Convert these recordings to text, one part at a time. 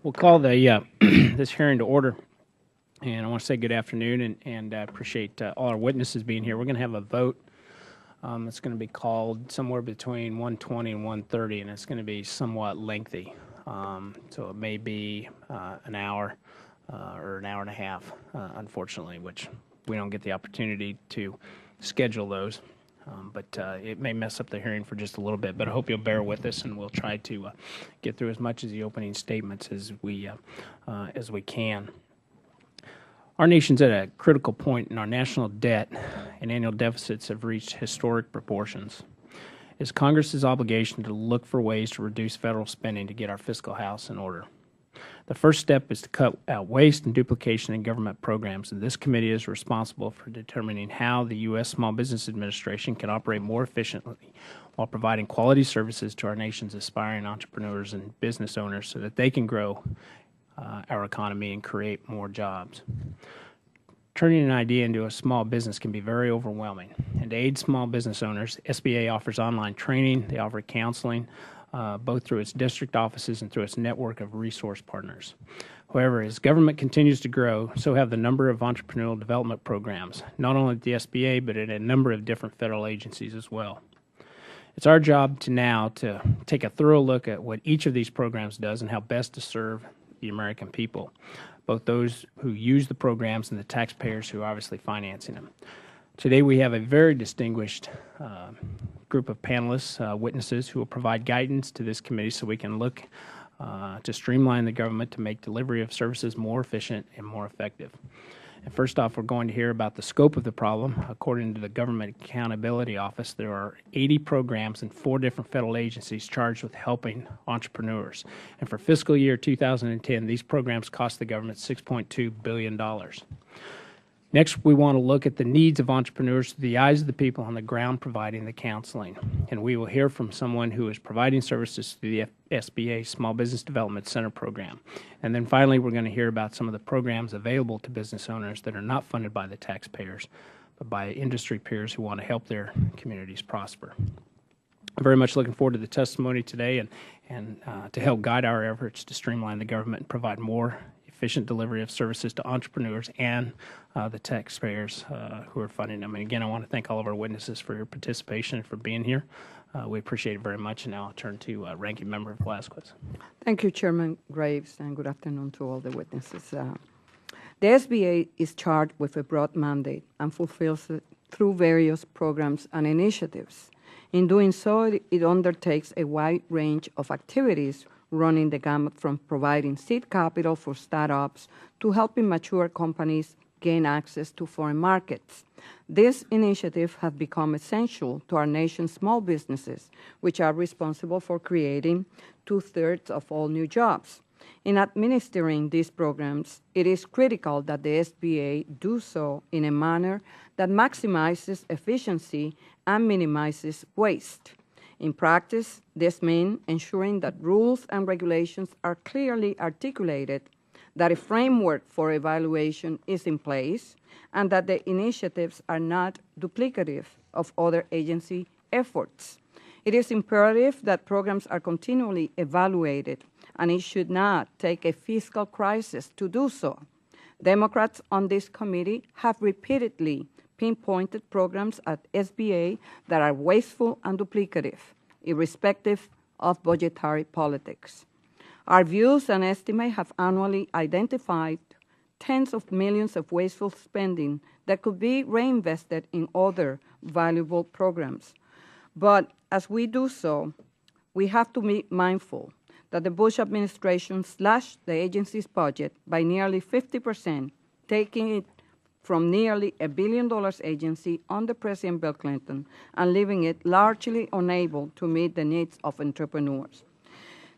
We'll call the this hearing to order, and I want to say good afternoon, and appreciate all our witnesses being here. We're going to have a vote. It's going to be called somewhere between 1:20 and 1:30, and it's going to be somewhat lengthy. So it may be an hour or an hour and a half, unfortunately, which we don't get the opportunity to schedule those. But it may mess up the hearing for just a little bit, but I hope you'll bear with us, and we'll try to get through as much of the opening statements as we can. Our nation's at a critical point, and our national debt and annual deficits have reached historic proportions. It's Congress's obligation to look for ways to reduce federal spending to get our fiscal house in order. The first step is to cut out waste and duplication in government programs, and this committee is responsible for determining how the U.S. Small Business Administration can operate more efficiently while providing quality services to our nation's aspiring entrepreneurs and business owners so that they can grow our economy and create more jobs. Turning an idea into a small business can be very overwhelming, and to aid small business owners, SBA offers online training, they offer counseling, both through its district offices and through its network of resource partners. However, as government continues to grow, so have the number of entrepreneurial development programs, not only at the SBA, but at a number of different federal agencies as well. It's our job now to take a thorough look at what each of these programs does and how best to serve the American people, both those who use the programs and the taxpayers who are obviously financing them. Today we have a very distinguished group of panelists, witnesses, who will provide guidance to this committee so we can look to streamline the government to make delivery of services more efficient and more effective. And first off, we're going to hear about the scope of the problem. According to the Government Accountability Office, there are 80 programs in 4 different federal agencies charged with helping entrepreneurs. And for fiscal year 2010, these programs cost the government $6.2 billion. Next, we want to look at the needs of entrepreneurs through the eyes of the people on the ground providing the counseling. And we will hear from someone who is providing services through the SBA Small Business Development Center program. And then finally, we're going to hear about some of the programs available to business owners that are not funded by the taxpayers, but by industry peers who want to help their communities prosper. I'm very much looking forward to the testimony today and to help guide our efforts to streamline the government and provide more efficient delivery of services to entrepreneurs and the taxpayers who are funding them. And again, I want to thank all of our witnesses for your participation and for being here. We appreciate it very much. And now I'll turn to Ranking Member Velazquez. Thank you, Chairman Graves, and good afternoon to all the witnesses. The SBA is charged with a broad mandate and fulfills it through various programs and initiatives. In doing so, it undertakes a wide range of activities running the gamut from providing seed capital for startups to helping mature companies gain access to foreign markets. This initiative has become essential to our nation's small businesses, which are responsible for creating 2/3 of all new jobs. In administering these programs, it is critical that the SBA do so in a manner that maximizes efficiency and minimizes waste. In practice, this means ensuring that rules and regulations are clearly articulated, that a framework for evaluation is in place, and that the initiatives are not duplicative of other agency efforts. It is imperative that programs are continually evaluated, and it should not take a fiscal crisis to do so. Democrats on this committee have repeatedly pinpointed programs at SBA that are wasteful and duplicative, irrespective of budgetary politics. Our views and estimates have annually identified tens of millions of wasteful spending that could be reinvested in other valuable programs. But as we do so, we have to be mindful that the Bush administration slashed the agency's budget by nearly 50%, taking it from nearly $1 billion agency under President Bill Clinton and leaving it largely unable to meet the needs of entrepreneurs.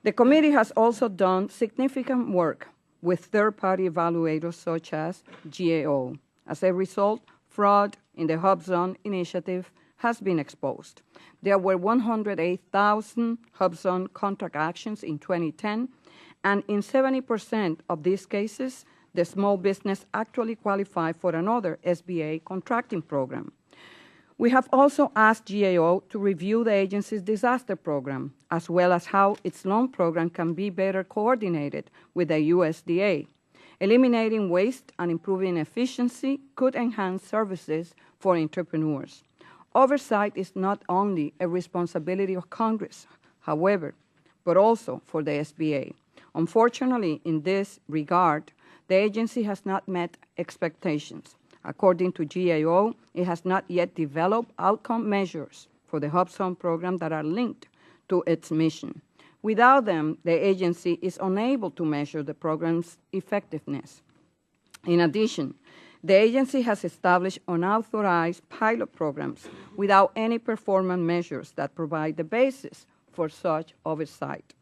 The committee has also done significant work with third-party evaluators such as GAO. As a result, fraud in the HUBZone initiative has been exposed. There were 108,000 HUBZone contract actions in 2010, and in 70% of these cases, the small business actually qualified for another SBA contracting program. We have also asked GAO to review the agency's disaster program, as well as how its loan program can be better coordinated with the USDA. Eliminating waste and improving efficiency could enhance services for entrepreneurs. Oversight is not only a responsibility of Congress, however, but also for the SBA. Unfortunately, in this regard, the agency has not met expectations. According to GAO, it has not yet developed outcome measures for the HUBZone program that are linked to its mission. Without them, the agency is unable to measure the program's effectiveness. In addition, the agency has established unauthorized pilot programs without any performance measures that provide the basis for such oversight.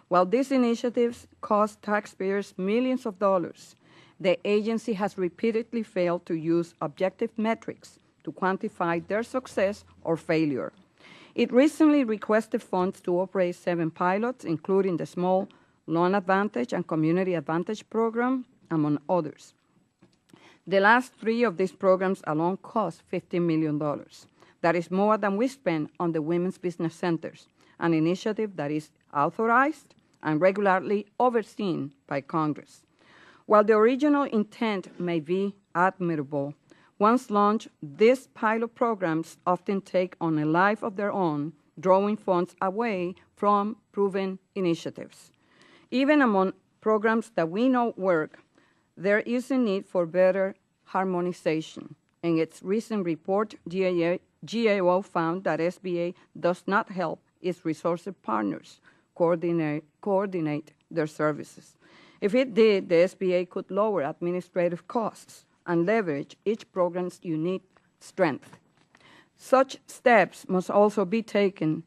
While these initiatives cost taxpayers millions of dollars, the agency has repeatedly failed to use objective metrics to quantify their success or failure. It recently requested funds to operate 7 pilots, including the Small Loan Advantage and Community Advantage program, among others. The last 3 of these programs alone cost $15 million. That is more than we spend on the Women's Business Centers, an initiative that is authorized and regularly overseen by Congress. While the original intent may be admirable, once launched, these pilot programs often take on a life of their own, drawing funds away from proven initiatives. Even among programs that we know work, there is a need for better harmonization. In its recent report, GAO found that SBA does not help its resource partners coordinate their services. If it did, the SBA could lower administrative costs and leverage each program's unique strength. Such steps must also be taken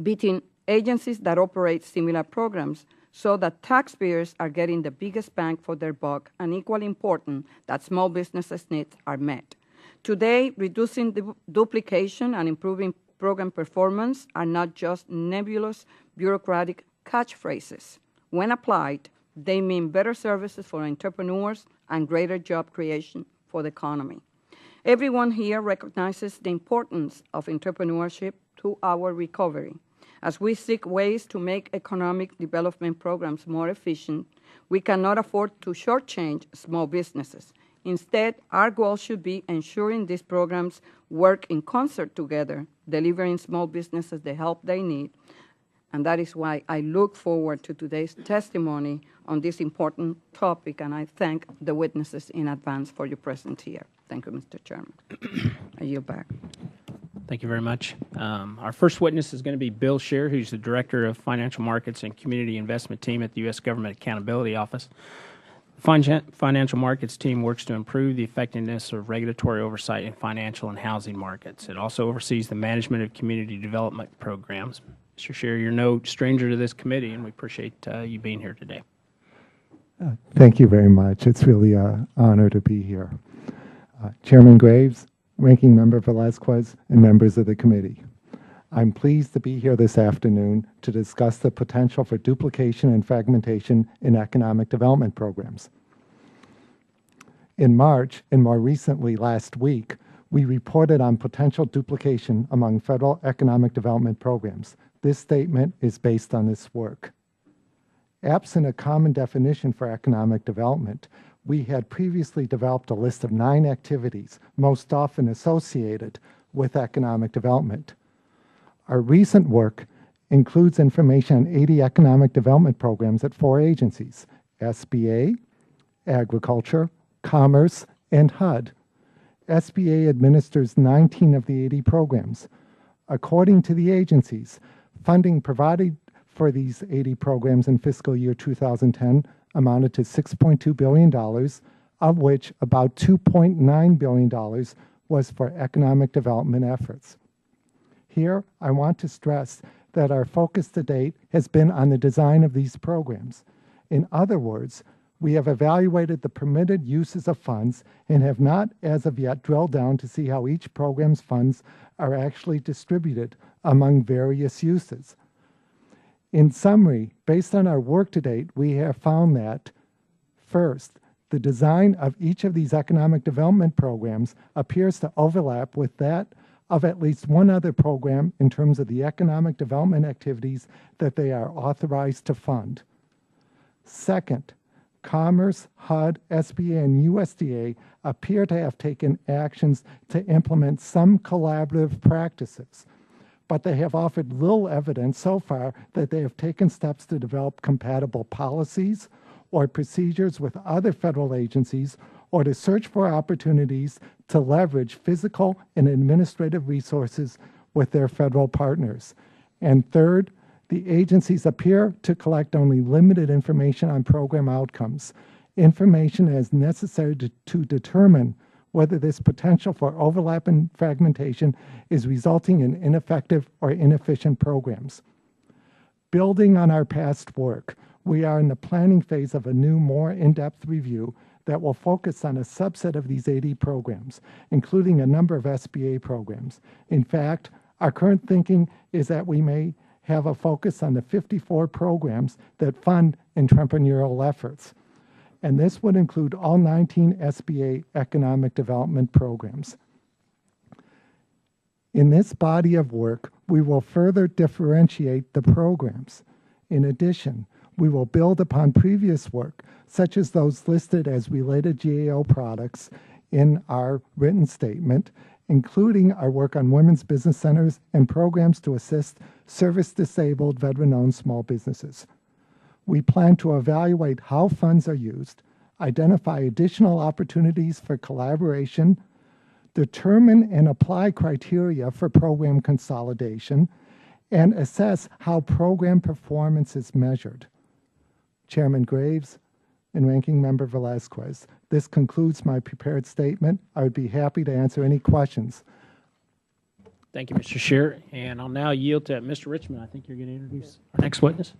between agencies that operate similar programs so that taxpayers are getting the biggest bang for their buck, and equally important that small businesses' needs are met. Today, reducing duplication and improving program performance are not just nebulous bureaucratic catchphrases. When applied, they mean better services for entrepreneurs and greater job creation for the economy. Everyone here recognizes the importance of entrepreneurship to our recovery. As we seek ways to make economic development programs more efficient, we cannot afford to shortchange small businesses. Instead, our goal should be ensuring these programs work in concert together, delivering small businesses the help they need. And that is why I look forward to today's testimony on this important topic, and I thank the witnesses in advance for your presence here. Thank you, Mr. Chairman. I yield back. Thank you very much. Our first witness is going to be Bill Scher, who's the Director of Financial Markets and Community Investment Team at the U.S. Government Accountability Office. The Financial Markets Team works to improve the effectiveness of regulatory oversight in financial and housing markets. It also oversees the management of community development programs. Mr. Scher, you're no stranger to this committee, and we appreciate you being here today. Thank you very much. It's really an honor to be here. Chairman Graves, Ranking Member Velazquez, and members of the committee. I'm pleased to be here this afternoon to discuss the potential for duplication and fragmentation in economic development programs. In March, and more recently last week, we reported on potential duplication among federal economic development programs. This statement is based on this work. Absent a common definition for economic development, we had previously developed a list of 9 activities, most often associated with economic development. Our recent work includes information on 80 economic development programs at 4 agencies: SBA, Agriculture, Commerce, and HUD. SBA administers 19 of the 80 programs. According to the agencies, funding provided for these 80 programs in fiscal year 2010 amounted to $6.2 billion, of which about $2.9 billion was for economic development efforts. Here, I want to stress that our focus to date has been on the design of these programs. In other words, we have evaluated the permitted uses of funds and have not as of yet drilled down to see how each program's funds are actually distributed among various uses. In summary, based on our work to date, we have found that, first, the design of each of these economic development programs appears to overlap with that of at least one other program in terms of the economic development activities that they are authorized to fund. Second, Commerce, HUD, SBA, and USDA appear to have taken actions to implement some collaborative practices, but they have offered little evidence so far that they have taken steps to develop compatible policies or procedures with other federal agencies, or to search for opportunities to leverage physical and administrative resources with their federal partners. And third, the agencies appear to collect only limited information on program outcomes, information as necessary to determine whether this potential for overlap and fragmentation is resulting in ineffective or inefficient programs. Building on our past work, we are in the planning phase of a new, more in-depth review that will focus on a subset of these 80 programs, including a number of SBA programs. In fact, our current thinking is that we may have a focus on the 54 programs that fund entrepreneurial efforts. And this would include all 19 SBA economic development programs. In this body of work, we will further differentiate the programs. In addition, we will build upon previous work, such as those listed as related GAO products in our written statement, including our work on women's business centers and programs to assist service-disabled, veteran-owned small businesses. We plan to evaluate how funds are used, identify additional opportunities for collaboration, determine and apply criteria for program consolidation, and assess how program performance is measured. Chairman Graves and Ranking Member Velazquez, this concludes my prepared statement. I would be happy to answer any questions. Thank you, Mr. Scher. And I'll now yield to Mr. Richmond. I think you're going to introduce our next witness.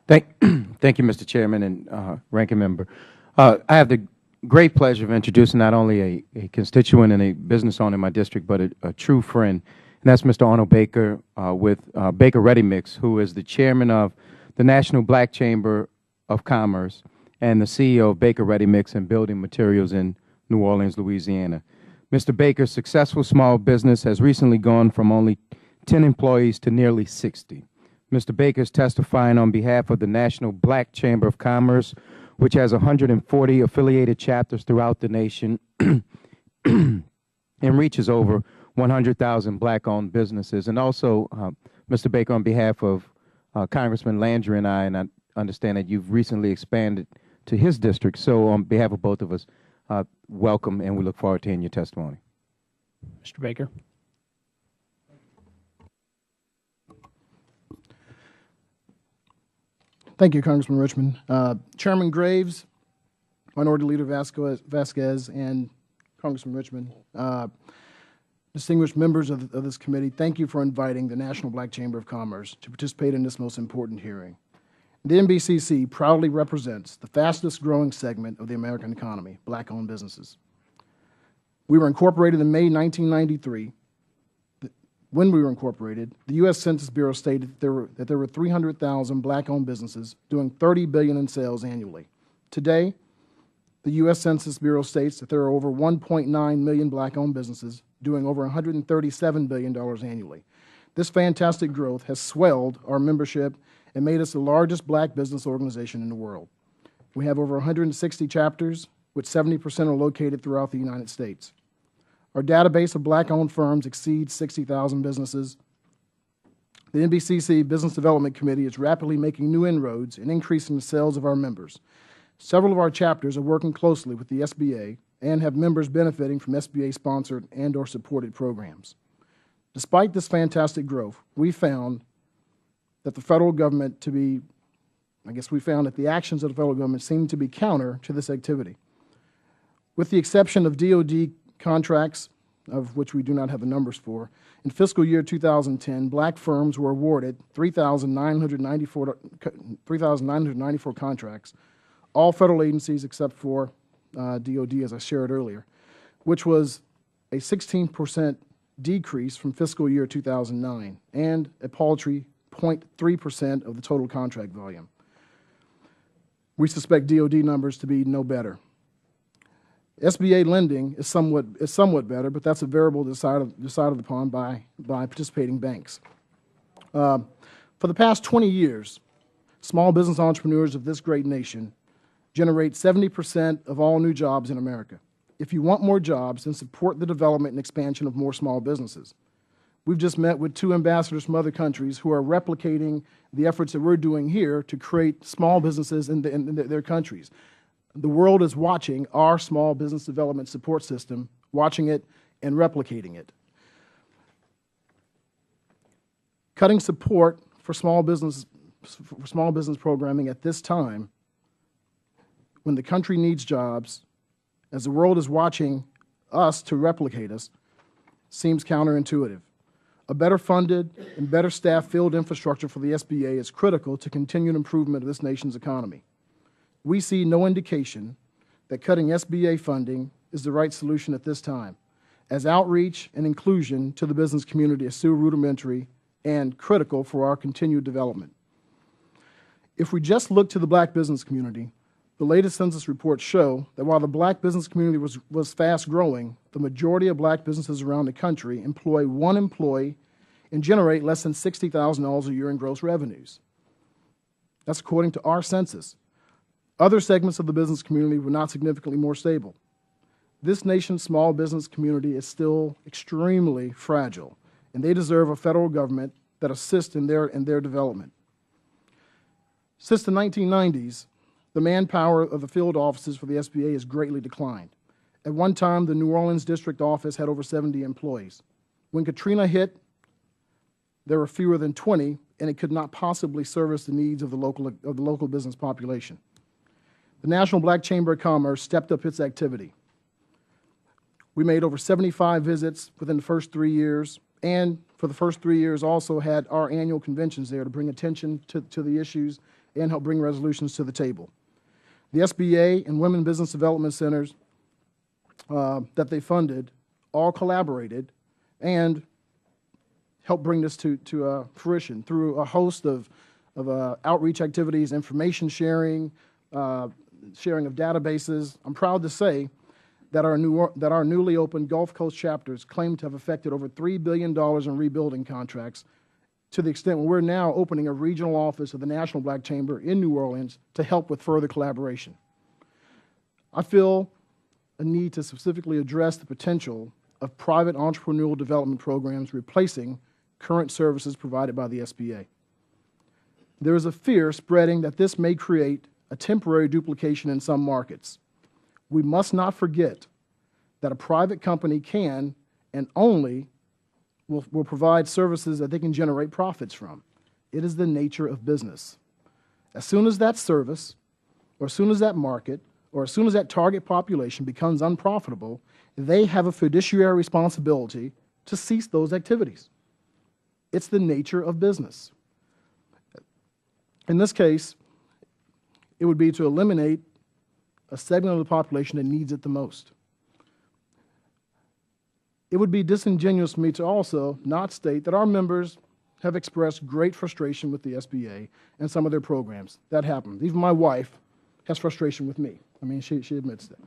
Thank you, Mr. Chairman and Ranking Member. I have the great pleasure of introducing not only a constituent and a business owner in my district, but a true friend, and that's Mr. Arnold Baker with Baker Ready Mix, who is the chairman of the National Black Chamber of Commerce and the CEO of Baker Ready Mix and Building Materials in New Orleans, Louisiana. Mr. Baker's successful small business has recently gone from only 10 employees to nearly 60. Mr. Baker is testifying on behalf of the National Black Chamber of Commerce, which has 140 affiliated chapters throughout the nation and reaches over 100,000 black-owned businesses. And also, Mr. Baker, on behalf of Congressman Landry and I understand that you've recently expanded to his district. So on behalf of both of us, welcome, and we look forward to hearing your testimony. Mr. Baker. Thank you, Congressman Richmond. Chairman Graves, Minority Leader Vasquez, and Congressman Richmond, distinguished members of this committee, thank you for inviting the National Black Chamber of Commerce to participate in this most important hearing. The NBCC proudly represents the fastest growing segment of the American economy, black-owned businesses. We were incorporated in May 1993. When we were incorporated, the U.S. Census Bureau stated that there were 300,000 black-owned businesses doing $30 billion in sales annually. Today, the U.S. Census Bureau states that there are over 1.9 million black-owned businesses doing over $137 billion annually. This fantastic growth has swelled our membership and made us the largest black business organization in the world. We have over 160 chapters, which 70% are located throughout the United States. Our database of black-owned firms exceeds 60,000 businesses. The NBCC Business Development Committee is rapidly making new inroads and increasing the sales of our members. Several of our chapters are working closely with the SBA and have members benefiting from SBA-sponsored and/or supported programs. Despite this fantastic growth, we found that the federal government the actions of the federal government seem to be counter to this activity. With the exception of DOD contracts, of which we do not have the numbers for, in fiscal year 2010, black firms were awarded 3,994 contracts, all federal agencies except for DOD, as I shared earlier, which was a 16% decrease from fiscal year 2009 and a paltry 0.3% of the total contract volume. We suspect DOD numbers to be no better. SBA lending is somewhat better, but that's a variable decided upon by participating banks. For the past 20 years, small business entrepreneurs of this great nation generate 70% of all new jobs in America. If you want more jobs, then support the development and expansion of more small businesses. We've just met with 2 ambassadors from other countries who are replicating the efforts that we're doing here to create small businesses in their countries. The world is watching our small business development support system, watching it and replicating it. Cutting support for small business programming at this time, when the country needs jobs, as the world is watching us to replicate us, seems counterintuitive. A better funded and better staffed field infrastructure for the SBA is critical to continued improvement of this nation's economy. We see no indication that cutting SBA funding is the right solution at this time, as outreach and inclusion to the business community is still rudimentary and critical for our continued development. If we just look to the black business community, the latest census reports show that while the black business community was fast growing, the majority of black businesses around the country employ 1 employee and generate less than $60,000 a year in gross revenues. That's according to our census. Other segments of the business community were not significantly more stable. This nation's small business community is still extremely fragile, and they deserve a federal government that assists in their development. Since the 1990s, the manpower of the field offices for the SBA has greatly declined. At one time, the New Orleans district office had over 70 employees. When Katrina hit, there were fewer than 20, and it could not possibly service the needs of the local business population. The National Black Chamber of Commerce stepped up its activity. We made over 75 visits within the first 3 years, and for the first 3 years also had our annual conventions there to bring attention to the issues and help bring resolutions to the table. The SBA and Women Business Development Centers that they funded all collaborated and helped bring this to fruition through a host of outreach activities, information sharing, sharing of databases. I'm proud to say that our newly opened Gulf Coast chapters claim to have affected over $3 billion in rebuilding contracts, to the extent where we're now opening a regional office of the National Black Chamber in New Orleans to help with further collaboration. I feel a need to specifically address the potential of private entrepreneurial development programs replacing current services provided by the SBA. There is a fear spreading that this may create a temporary duplication in some markets. We must not forget that a private company can and only will provide services that they can generate profits from. It is the nature of business. As soon as that service, or as soon as that market, or as soon as that target population becomes unprofitable, they have a fiduciary responsibility to cease those activities. It's the nature of business. In this case, it would be to eliminate a segment of the population that needs it the most. It would be disingenuous for me to also not state that our members have expressed great frustration with the SBA and some of their programs. That happens. Even my wife has frustration with me. I mean, she admits that.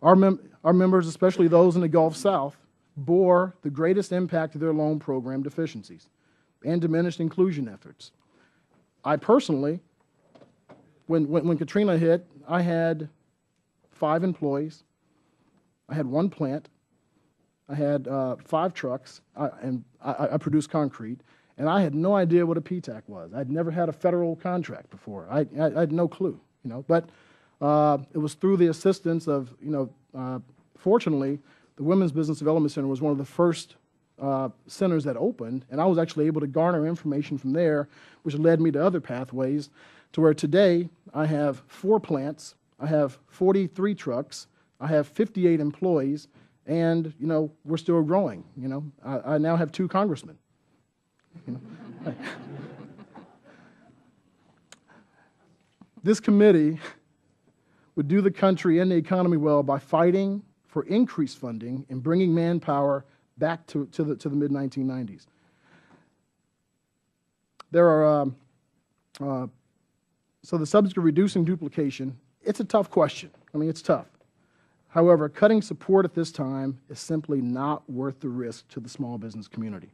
Our members, especially those in the Gulf South, bore the greatest impact of their loan program deficiencies and diminished inclusion efforts. I personally, when Katrina hit, I had 5 employees. I had 1 plant. I had 5 trucks, and I produced concrete, and I had no idea what a PTAC was. I'd never had a federal contract before. I had no clue, you know. But it was through the assistance of, fortunately, the Women's Business Development Center was one of the first centers that opened, and I was actually able to garner information from there, which led me to other pathways, to where today I have 4 plants, I have 43 trucks, I have 58 employees, and, we're still growing, I now have 2 congressmen. This committee would do the country and the economy well by fighting for increased funding and bringing manpower back to the mid-1990s. There are, so the subject of reducing duplication, it's a tough question. I mean, it's tough. However, cutting support at this time is simply not worth the risk to the small business community.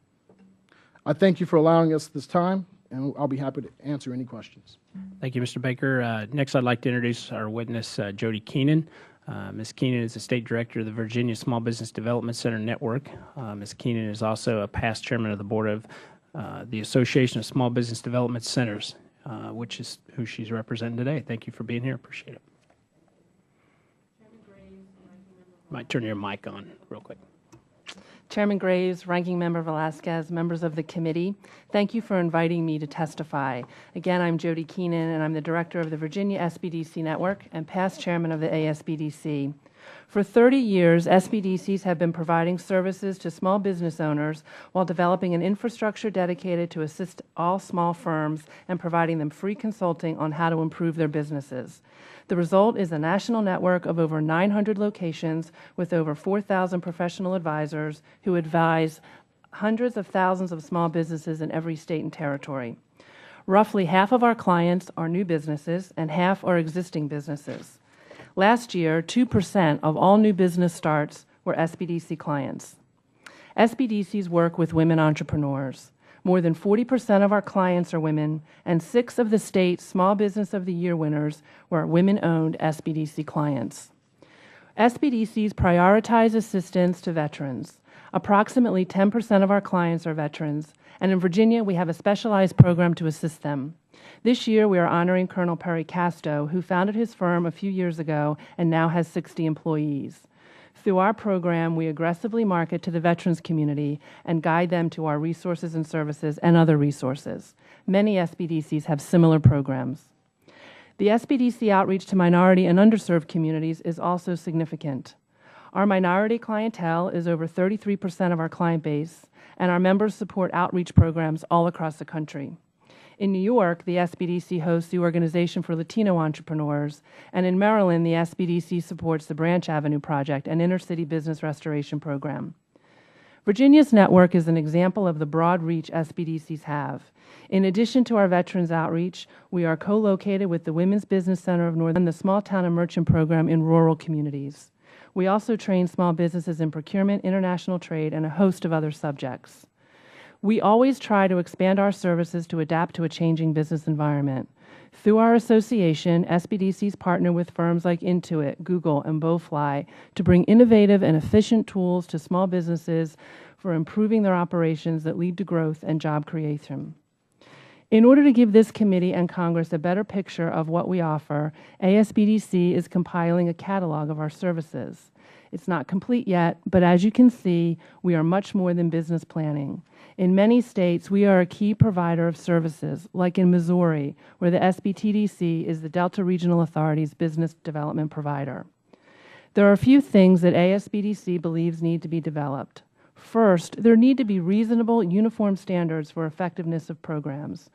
I thank you for allowing us this time, and I'll be happy to answer any questions. Thank you, Mr. Baker. Next, I'd like to introduce our witness, Jody Keenan. Ms. Keenan is the State Director of the Virginia Small Business Development Center Network. Ms. Keenan is also a past chairman of the board of the Association of Small Business Development Centers, which is who she's representing today. Thank you for being here. Appreciate it. Might turn your mic on real quick. Chairman Graves, Ranking Member Velasquez, members of the committee, thank you for inviting me to testify. Again, I'm Jody Keenan, and I'm the Director of the Virginia SBDC Network and past Chairman of the ASBDC. For 30 years, SBDCs have been providing services to small business owners while developing an infrastructure dedicated to assist all small firms and providing them free consulting on how to improve their businesses. The result is a national network of over 900 locations with over 4,000 professional advisors who advise hundreds of thousands of small businesses in every state and territory. Roughly half of our clients are new businesses and half are existing businesses. Last year, 2% of all new business starts were SBDC clients. SBDCs work with women entrepreneurs. More than 40% of our clients are women, and 6 of the state's Small Business of the Year winners were women-owned SBDC clients. SBDCs prioritize assistance to veterans. Approximately 10% of our clients are veterans, and in Virginia, we have a specialized program to assist them. This year, we are honoring Colonel Perry Casto, who founded his firm a few years ago and now has 60 employees. Through our program, we aggressively market to the veterans community and guide them to our resources and services and other resources. Many SBDCs have similar programs. The SBDC outreach to minority and underserved communities is also significant. Our minority clientele is over 33% of our client base, and our members support outreach programs all across the country. In New York, the SBDC hosts the Organization for Latino Entrepreneurs, and in Maryland, the SBDC supports the Branch Avenue Project, an inner-city business restoration program. Virginia's network is an example of the broad reach SBDCs have. In addition to our veterans outreach, we are co-located with the Women's Business Center of Northern, the Small Town and Merchant Program in rural communities. We also train small businesses in procurement, international trade, and a host of other subjects. We always try to expand our services to adapt to a changing business environment. Through our association, SBDCs partner with firms like Intuit, Google, and Bowfly to bring innovative and efficient tools to small businesses for improving their operations that lead to growth and job creation. In order to give this committee and Congress a better picture of what we offer, ASBDC is compiling a catalog of our services. It's not complete yet, but as you can see, we are much more than business planning. In many states, we are a key provider of services, like in Missouri, where the SBTDC is the Delta Regional Authority's business development provider. There are a few things that ASBDC believes need to be developed. First, there need to be reasonable, uniform standards for effectiveness of programs.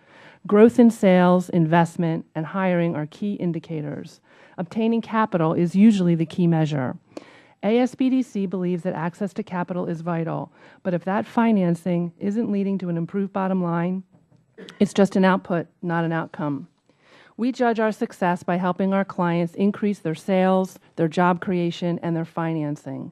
Growth in sales, investment, and hiring are key indicators. Obtaining capital is usually the key measure. ASBDC believes that access to capital is vital, but if that financing isn't leading to an improved bottom line, it's just an output, not an outcome. We judge our success by helping our clients increase their sales, their job creation, and their financing.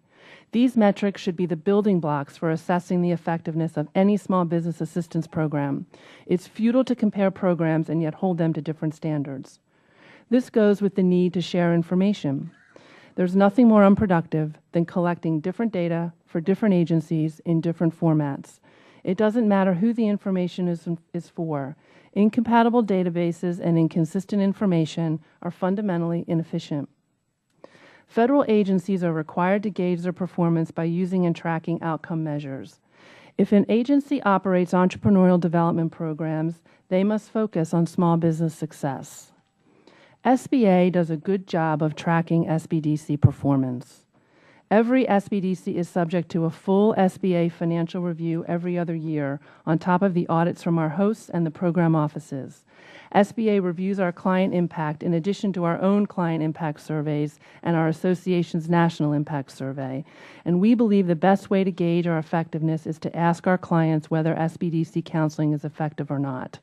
These metrics should be the building blocks for assessing the effectiveness of any small business assistance program. It's futile to compare programs and yet hold them to different standards. This goes with the need to share information. There's nothing more unproductive than collecting different data for different agencies in different formats. It doesn't matter who the information is for. Incompatible databases and inconsistent information are fundamentally inefficient. Federal agencies are required to gauge their performance by using and tracking outcome measures. If an agency operates entrepreneurial development programs, they must focus on small business success. SBA does a good job of tracking SBDC performance. Every SBDC is subject to a full SBA financial review every other year, on top of the audits from our hosts and the program offices. SBA reviews our client impact in addition to our own client impact surveys and our association's national impact survey. And we believe the best way to gauge our effectiveness is to ask our clients whether SBDC counseling is effective or not.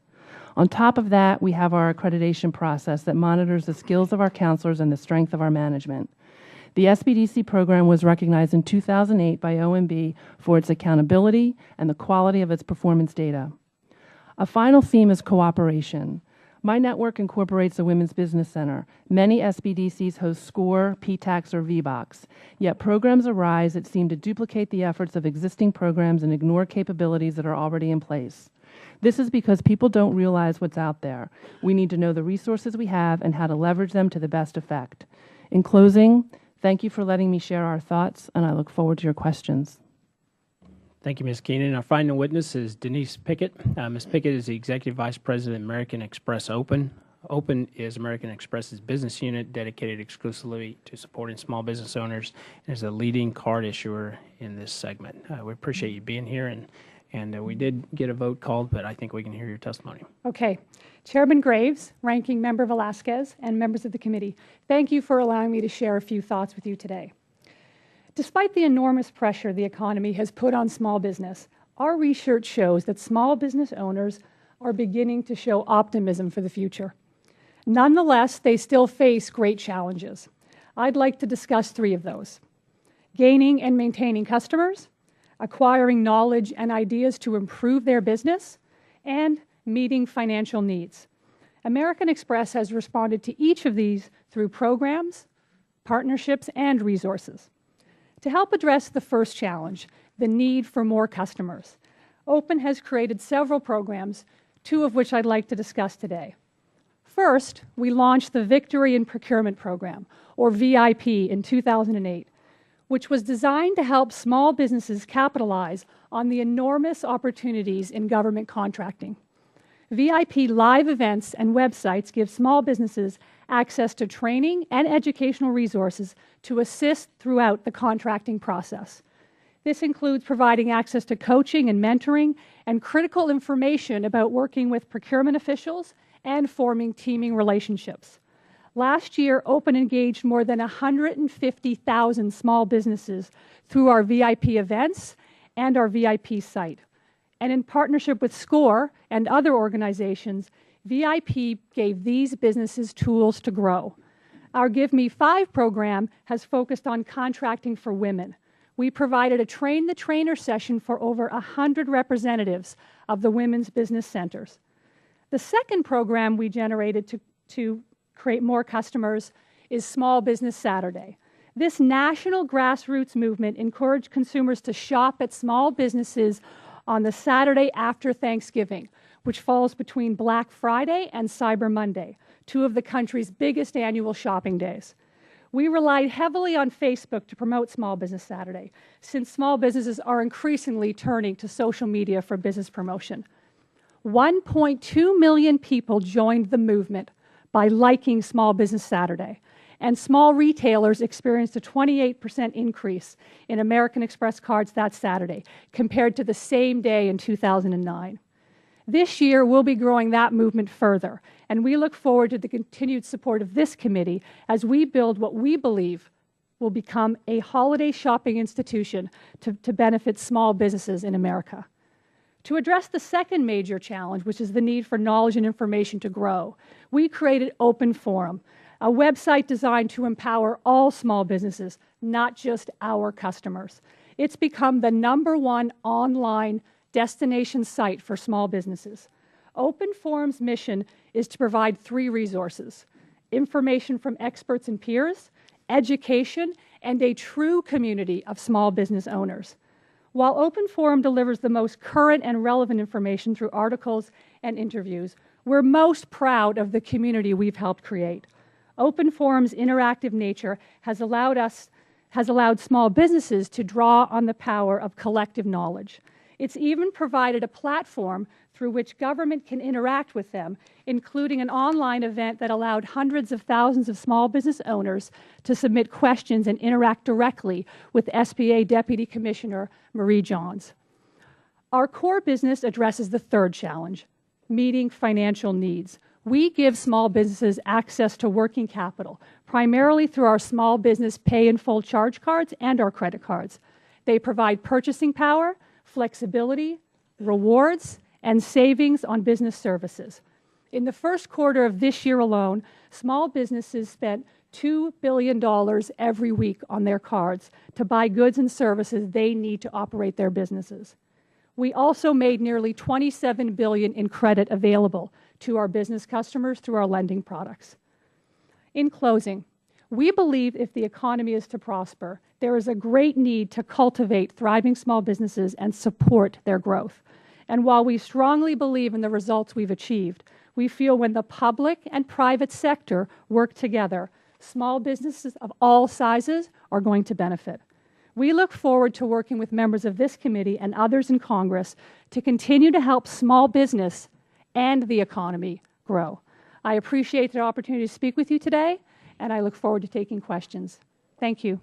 On top of that, we have our accreditation process that monitors the skills of our counselors and the strength of our management. The SBDC program was recognized in 2008 by OMB for its accountability and the quality of its performance data. A final theme is cooperation. My network incorporates the Women's Business Center. Many SBDCs host SCORE, PTAX, or VBOX, yet programs arise that seem to duplicate the efforts of existing programs and ignore capabilities that are already in place. This is because people don't realize what's out there. We need to know the resources we have and how to leverage them to the best effect. In closing, thank you for letting me share our thoughts, and I look forward to your questions. Thank you, Ms. Keenan. Our final witness is Denise Pickett. Ms. Pickett is the Executive Vice President of American Express Open. Open is American Express's business unit dedicated exclusively to supporting small business owners and is a leading card issuer in this segment. We appreciate you being here, and we did get a vote called, but I think we can hear your testimony. Okay. Chairman Graves, Ranking Member Velasquez, and members of the committee, thank you for allowing me to share a few thoughts with you today. Despite the enormous pressure the economy has put on small business, our research shows that small business owners are beginning to show optimism for the future. Nonetheless, they still face great challenges. I'd like to discuss 3 of those: gaining and maintaining customers, acquiring knowledge and ideas to improve their business, and meeting financial needs. American Express has responded to each of these through programs, partnerships, and resources. To help address the first challenge, the need for more customers, Open has created several programs, 2 of which I'd like to discuss today. First, we launched the Victory in Procurement Program, or VIP, in 2008, which was designed to help small businesses capitalize on the enormous opportunities in government contracting. VIP live events and websites give small businesses access to training and educational resources to assist throughout the contracting process. This includes providing access to coaching and mentoring and critical information about working with procurement officials and forming teaming relationships. Last year, Open engaged more than 150,000 small businesses through our VIP events and our VIP site. And in partnership with SCORE and other organizations, VIP gave these businesses tools to grow. Our Give Me 5 program has focused on contracting for women. We provided a Train the Trainer session for over 100 representatives of the women's business centers. The second program we generated to create more customers is Small Business Saturday. This national grassroots movement encouraged consumers to shop at small businesses on the Saturday after Thanksgiving, which falls between Black Friday and Cyber Monday, 2 of the country's biggest annual shopping days. We relied heavily on Facebook to promote Small Business Saturday, since small businesses are increasingly turning to social media for business promotion. 1.2 million people joined the movement by liking Small Business Saturday, and small retailers experienced a 28% increase in American Express cards that Saturday, compared to the same day in 2009. This year, we'll be growing that movement further, and we look forward to the continued support of this committee as we build what we believe will become a holiday shopping institution to benefit small businesses in America. To address the second major challenge, which is the need for knowledge and information to grow, we created Open Forum, a website designed to empower all small businesses, not just our customers. It's become the #1 online destination site for small businesses. Open Forum's mission is to provide 3 resources: information from experts and peers, education, and a true community of small business owners. While Open Forum delivers the most current and relevant information through articles and interviews, we're most proud of the community we've helped create. Open Forum's interactive nature has allowed small businesses to draw on the power of collective knowledge. It's even provided a platform through which government can interact with them, including an online event that allowed hundreds of thousands of small business owners to submit questions and interact directly with SBA Deputy Commissioner Marie Johns. Our core business addresses the third challenge, meeting financial needs. We give small businesses access to working capital, primarily through our small business pay-in-full charge cards and our credit cards. They provide purchasing power, flexibility, rewards, and savings on business services. In the first quarter of this year alone, small businesses spent $2 billion every week on their cards to buy goods and services they need to operate their businesses. We also made nearly $27 billion in credit available to our business customers through our lending products. In closing, we believe if the economy is to prosper, there is a great need to cultivate thriving small businesses and support their growth. And while we strongly believe in the results we've achieved, we feel when the public and private sector work together, small businesses of all sizes are going to benefit. We look forward to working with members of this committee and others in Congress to continue to help small business and the economy grow. I appreciate the opportunity to speak with you today, and I look forward to taking questions. Thank you.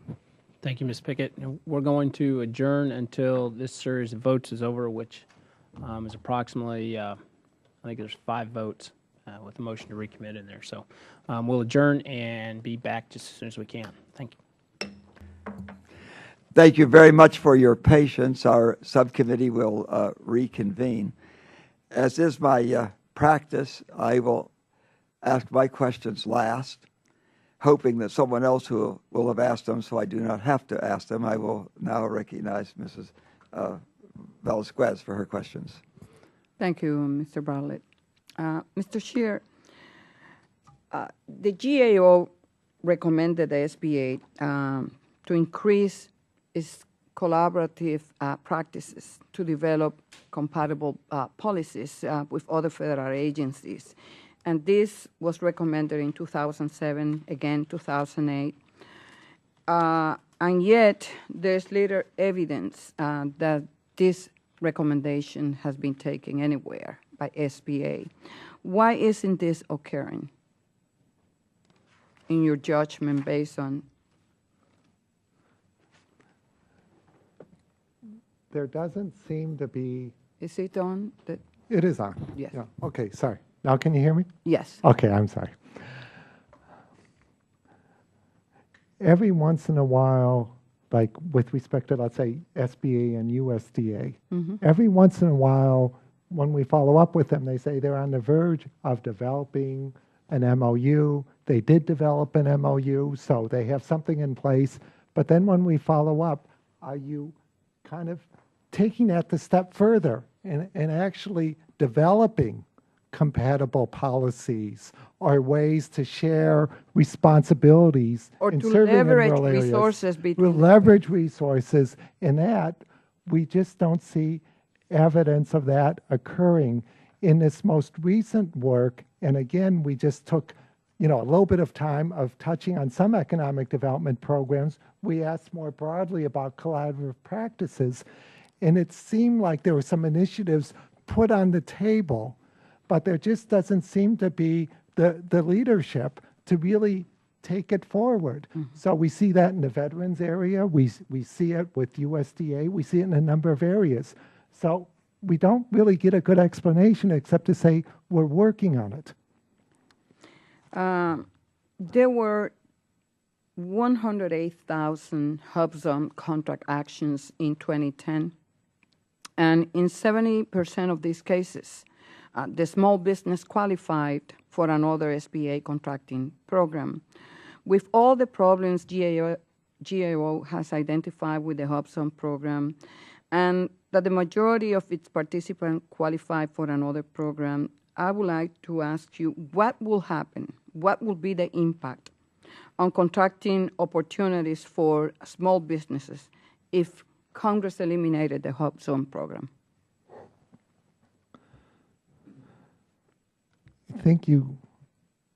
Thank you, Ms. Pickett. And we're going to adjourn until this series of votes is over, which is approximately, I think there's 5 votes with a motion to recommit in there. So we'll adjourn and be back just as soon as we can. Thank you. Thank you very much for your patience. Our subcommittee will reconvene. As is my practice, I will ask my questions last, hoping that someone else who will have asked them so I do not have to ask them. I will now recognize Mrs. Velasquez for her questions. Thank you, Mr. Bartlett. Mr. Scher, the GAO recommended the SBA to increase its collaborative practices to develop compatible policies with other federal agencies. And this was recommended in 2007, again 2008. And yet, there's little evidence that this recommendation has been taken anywhere by SBA. Why isn't this occurring, in your judgment, based on? There doesn't seem to be. Is it on? It is on. Yes. Yeah. Okay, sorry. Now can you hear me? Yes. Okay, I'm sorry. Every once in a while, like with respect to, let's say, SBA and USDA, every once in a while, when we follow up with them, they say they're on the verge of developing an MOU. They did develop an MOU, so they have something in place. But then when we follow up, are you kind of taking that the step further and actually developing compatible policies or ways to share responsibilities Or in to serving in leverage rural areas? resources We between. leverage resources in that. We just don't see evidence of that occurring in this most recent work. And again, we just took a little bit of time of touching on some economic development programs. We asked more broadly about collaborative practices, and it seemed like there were some initiatives put on the table, but there just doesn't seem to be the leadership to really take it forward. So we see that in the veterans area. We see it with USDA. We see it in a number of areas. So we don't really get a good explanation except to say we're working on it. There were 108,000 HUBZone contract actions in 2010. And in 70% of these cases, the small business qualified for another SBA contracting program. With all the problems GAO has identified with the HUBZone program, and that the majority of its participants qualify for another program, I would like to ask you, what will happen? What will be the impact on contracting opportunities for small businesses if Congress eliminated the HUBZone program? I think you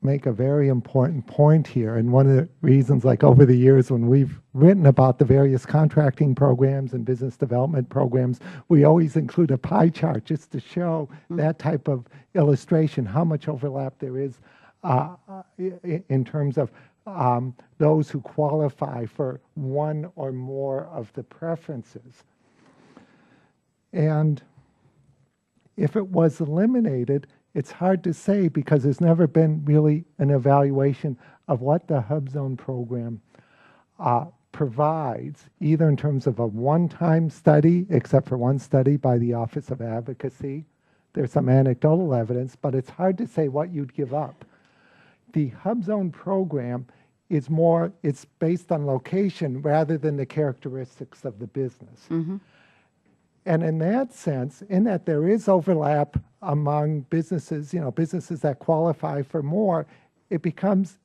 make a very important point here. And one of the reasons, like over the years when we've written about the various contracting programs and business development programs, we always include a pie chart just to show that type of illustration, how much overlap there is in terms of those who qualify for one or more of the preferences. And if it was eliminated, it's hard to say because there's never been really an evaluation of what the HUBZone program provides, either in terms of a one-time study, except for one study by the Office of Advocacy, There's some anecdotal evidence, but it's hard to say what you'd give up. The HUBZone program is more, it's based on location rather than the characteristics of the business. And in that sense, in that there is overlap among businesses, businesses that qualify for more, it becomes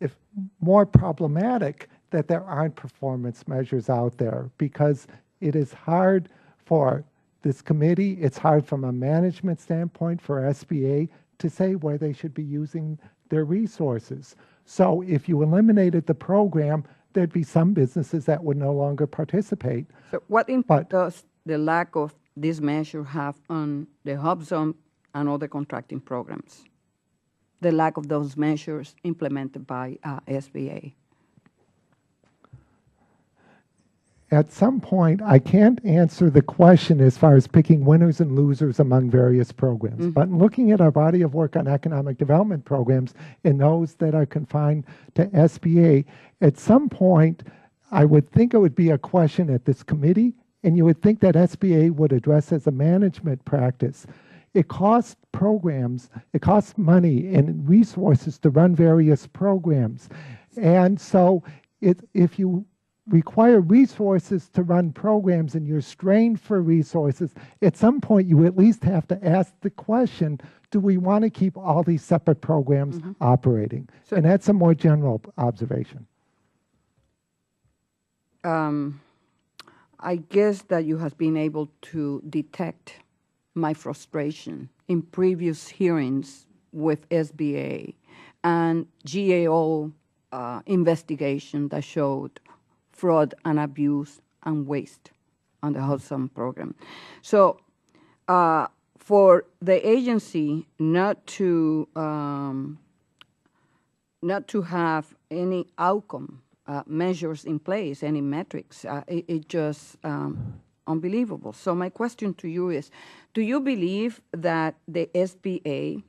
more problematic that there aren't performance measures out there, because it is hard for this committee, it's hard from a management standpoint for SBA to say where they should be using their resources. So if you eliminated the program, there'd be some businesses that would no longer participate. So what impact does the lack of this measure have on the HUBZone and other contracting programs? The lack of those measures implemented by SBA? At some point, I can't answer the question as far as picking winners and losers among various programs. But in looking at our body of work on economic development programs and those that are confined to SBA, at some point, I would think it would be a question at this committee, and you would think that SBA would address as a management practice. It costs programs, it costs money and resources to run various programs. And so if you require resources to run programs and you're strained for resources, at some point you at least have to ask the question, do we want to keep all these separate programs operating? And that's a more general observation. I guess that you have been able to detect my frustration in previous hearings with SBA and GAO investigation that showed fraud and abuse and waste on the HUBZone program. So for the agency not to have any outcome measures in place, any metrics, it just unbelievable. So my question to you is, do you believe that the SBA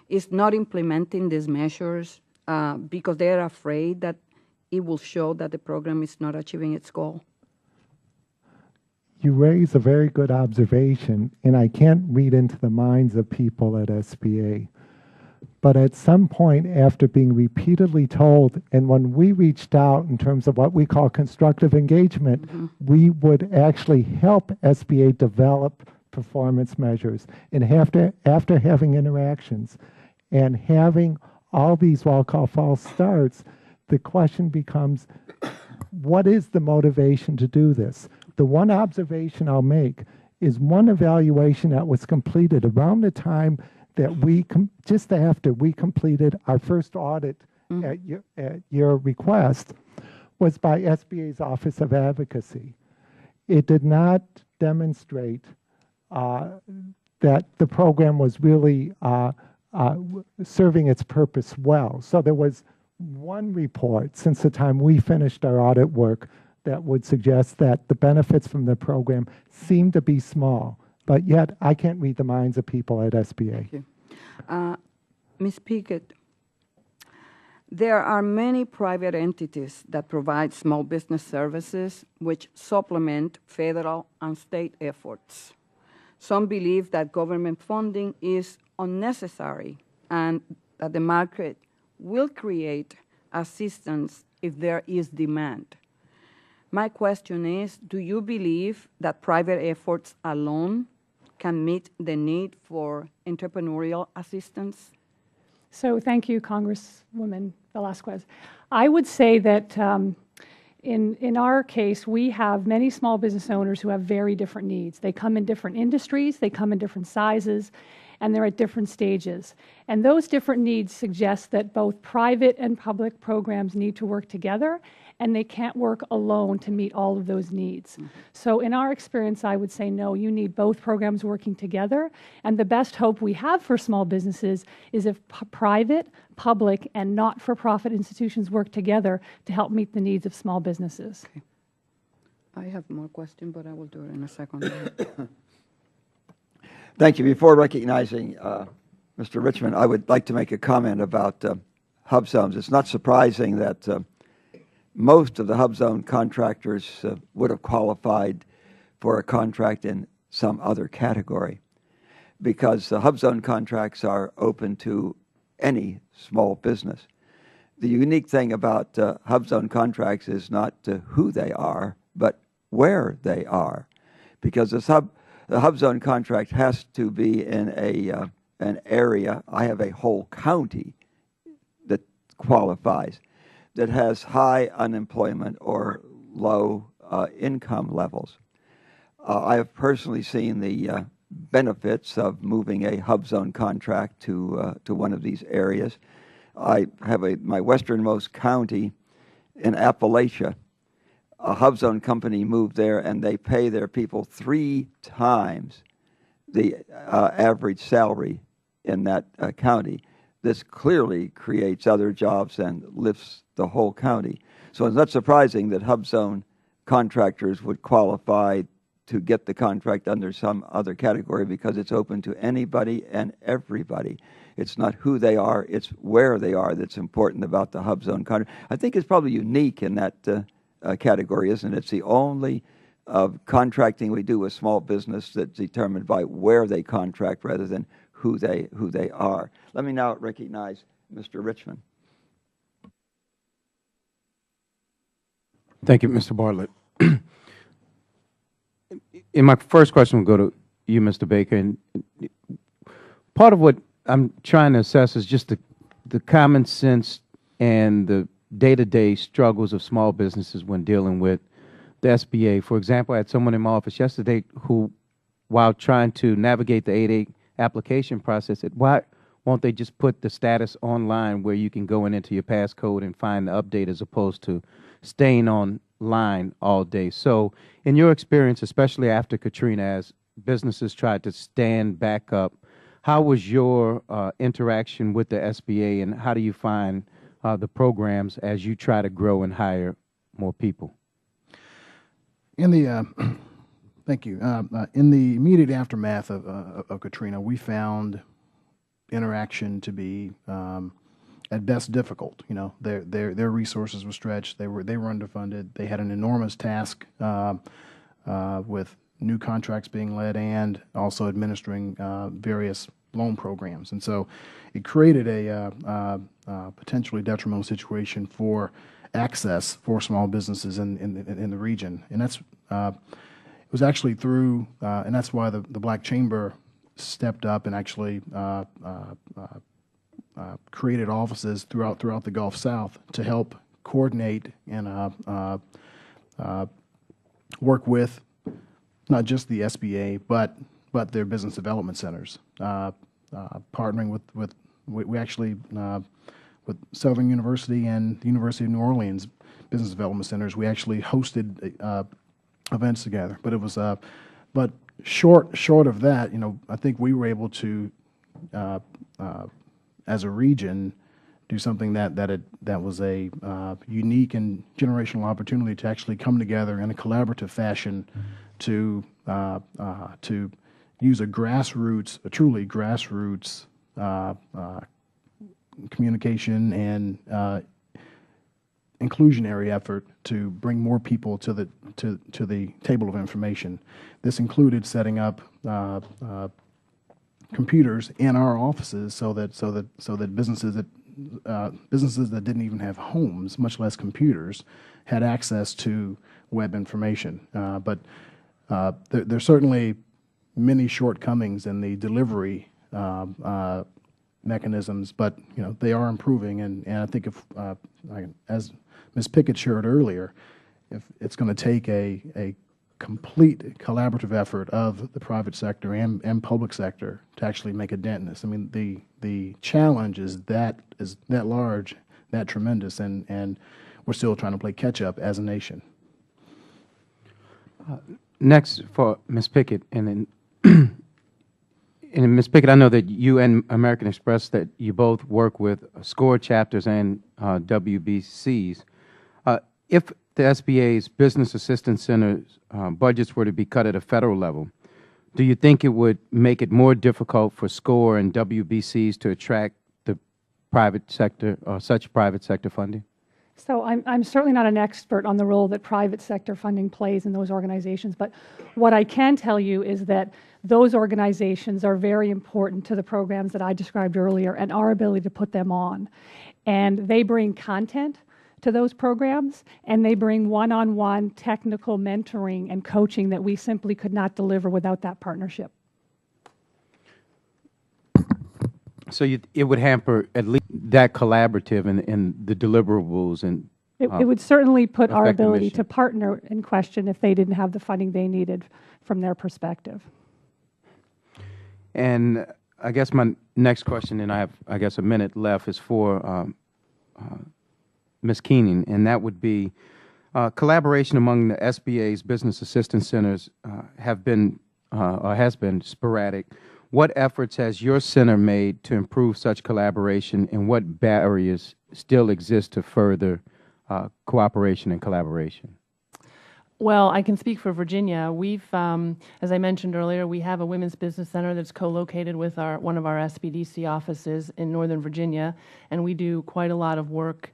is not implementing these measures because they're afraid that it will show that the program is not achieving its goal? You raise a very good observation, and I can't read into the minds of people at SBA. But at some point, after being repeatedly told, and when we reached out in terms of what we call constructive engagement, we would actually help SBA develop performance measures. And after having interactions and having all these what I'll call false starts, the question becomes, what is the motivation to do this? The one observation I'll make is one evaluation that was completed around the time that just after we completed our first audit at your request, was by SBA's Office of Advocacy. It did not demonstrate that the program was really serving its purpose well. So there was one report since the time we finished our audit work that would suggest that the benefits from the program seem to be small. But yet, I can't read the minds of people at SBA. Thank you. Ms. Pickett, there are many private entities that provide small business services which supplement federal and state efforts. Some believe that government funding is unnecessary and that the market will create assistance if there is demand. My question is, do you believe that private efforts alone can meet the need for entrepreneurial assistance? So thank you, Congresswoman Velasquez. I would say that in our case, we have many small business owners who have very different needs. They come in different industries, they come in different sizes, and they're at different stages. And those different needs suggest that both private and public programs need to work together, and they can't work alone to meet all of those needs. So in our experience, I would say, no, you need both programs working together, and the best hope we have for small businesses is if private, public, and not-for-profit institutions work together to help meet the needs of small businesses. Okay. I have more questions, but I will do it in a second. Thank you. Before recognizing Mr. Richmond, I would like to make a comment about HUBZones. It's not surprising that most of the HUBZone contractors would have qualified for a contract in some other category. because the HUBZone contracts are open to any small business. The unique thing about HUBZone contracts is not who they are, but where they are, because the HUBZone contract has to be in an area. I have a whole county that qualifies, that has high unemployment or low income levels. I have personally seen the benefits of moving a HUBZone contract to one of these areas. I have my westernmost county in Appalachia. A HUBZone company moved there, and they pay their people 3 times the average salary in that county. This clearly creates other jobs and lifts the whole county. So it's not surprising that HUBZone contractors would qualify to get the contract under some other category, because it's open to anybody and everybody. It's not who they are, it's where they are that's important about the HUBZone contract. I think it's probably unique in that category, isn't it? It's the only contracting we do with small business that's determined by where they contract rather than who they are. Let me now recognize Mr. Richmond. Thank you, Mr. Bartlett. And my first question will go to you, Mr. Baker. And part of what I'm trying to assess is just the common sense and the day-to-day struggles of small businesses when dealing with the SBA. For example, I had someone in my office yesterday who, while trying to navigate the 8A application process, said, why won't they just put the status online where you can go into your passcode and find the update, as opposed to staying online all day? So in your experience, especially after Katrina, as businesses tried to stand back up, how was your interaction with the SBA, and how do you find the programs as you try to grow and hire more people? In the thank you. In the immediate aftermath of Katrina, we found interaction to be at best difficult. You know, their resources were stretched. They were underfunded. They had an enormous task with new contracts being led and also administering various loan programs, and so it created a potentially detrimental situation for access for small businesses in the region. And that's it was actually through, and that's why the Black Chamber stepped up and actually created offices throughout the Gulf South to help coordinate and work with not just the SBA but their business development centers, partnering with we actually with Southern University and the University of New Orleans business development centers, we actually hosted events together. But it was but short of that, you know, I think we were able to as a region do something that was a unique and generational opportunity to actually come together in a collaborative fashion to use a truly grassroots communication and inclusionary effort to bring more people to the table of information. This included setting up computers in our offices so that businesses that didn't even have homes, much less computers, had access to web information. But there's certainly many shortcomings in the delivery mechanisms, but you know, they are improving, and I think if as Ms. Pickett shared earlier, if it's going to take a complete collaborative effort of the private sector and public sector to actually make a dent in this. I mean, the challenge is that large, that tremendous, and we're still trying to play catch up as a nation. Next for Ms. Pickett, and then and Ms. Pickett, I know that you and American Express, that you both work with SCORE chapters and WBCs. If the SBA's Business Assistance Center's budgets were to be cut at a federal level, do you think it would make it more difficult for SCORE and WBCs to attract the private sector or such private sector funding? So I'm certainly not an expert on the role that private sector funding plays in those organizations, but what I can tell you is that those organizations are very important to the programs that I described earlier and our ability to put them on. And they bring content to those programs, and they bring one-on-one technical mentoring and coaching that we simply could not deliver without that partnership. So it would hamper at least that collaborative and the deliverables and It would certainly put our affect the ability mission. to partner in question if they didn't have the funding they needed from their perspective. And I guess my next question, and I have, I guess, a minute left, is for Ms. Keenan, and that would be collaboration among the SBA's Business Assistance Centers have been or has been sporadic. What efforts has your center made to improve such collaboration, and what barriers still exist to further cooperation and collaboration? Well, I can speak for Virginia. We've, as I mentioned earlier, we have a Women's Business Center that's co-located with one of our SBDC offices in Northern Virginia, and we do quite a lot of work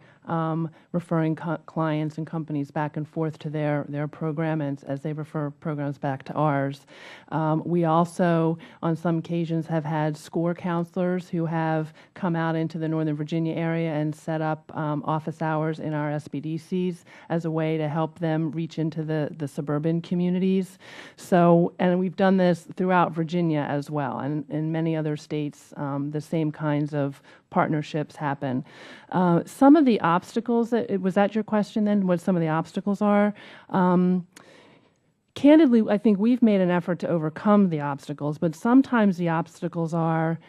referring clients and companies back and forth to their program as they refer programs back to ours. We also, on some occasions, have had SCORE counselors who have come out into the Northern Virginia area and set up office hours in our SBDCs as a way to help them reach into the suburban communities. So, and we've done this throughout Virginia as well, and in many other states, the same kinds of partnerships happen. Some of the obstacles, was that your question then, what some of the obstacles are? Candidly, I think we've made an effort to overcome the obstacles, but sometimes the obstacles are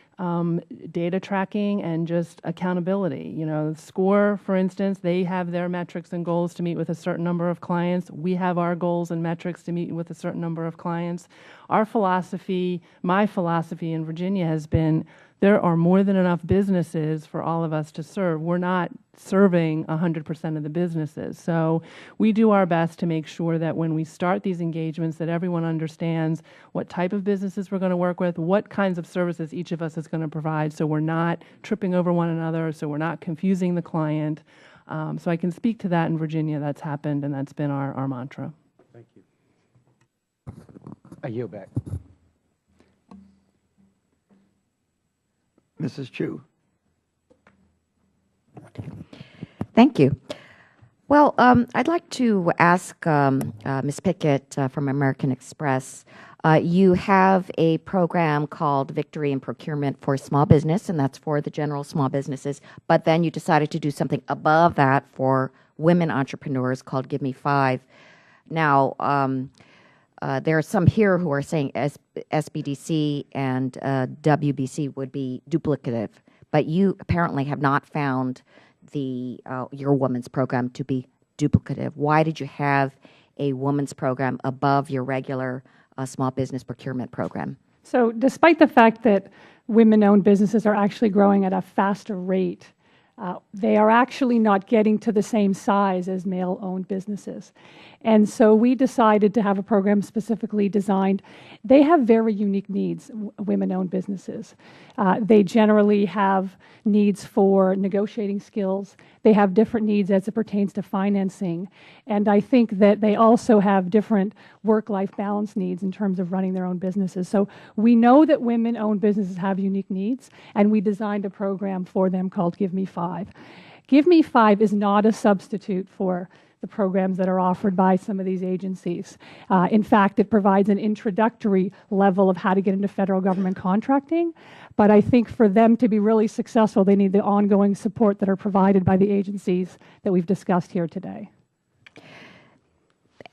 data tracking and just accountability. You know, SCORE, for instance, they have their metrics and goals to meet with a certain number of clients. We have our goals and metrics to meet with a certain number of clients. Our philosophy, my philosophy in Virginia has been there are more than enough businesses for all of us to serve. We're not serving 100% of the businesses. So we do our best to make sure that when we start these engagements that everyone understands what type of businesses we're going to work with, what kinds of services each of us is going to provide, so we're not tripping over one another, so we're not confusing the client. So I can speak to that in Virginia. That's happened, and that's been our mantra. Thank you. I yield back. Mrs. Chu. Thank you. Well, I'd like to ask Ms. Pickett from American Express. You have a program called Victory in Procurement for Small Business, and that's for the general small businesses. But then you decided to do something above that for women entrepreneurs called Give Me 5. Now, there are some here who are saying SBDC and WBC would be duplicative, but you apparently have not found your women's program to be duplicative. Why did you have a women's program above your regular small business procurement program? So despite the fact that women-owned businesses are actually growing at a faster rate, they are actually not getting to the same size as male-owned businesses. And so we decided to have a program specifically designed. They have very unique needs, women-owned businesses. They generally have needs for negotiating skills. They have different needs as it pertains to financing. And I think that they also have different work-life balance needs in terms of running their own businesses. So we know that women-owned businesses have unique needs, and we designed a program for them called Give Me 5. Give Me 5 is not a substitute for the programs that are offered by some of these agencies. In fact, it provides an introductory level of how to get into federal government contracting. But I think for them to be really successful, they need the ongoing support that are provided by the agencies that we've discussed here today.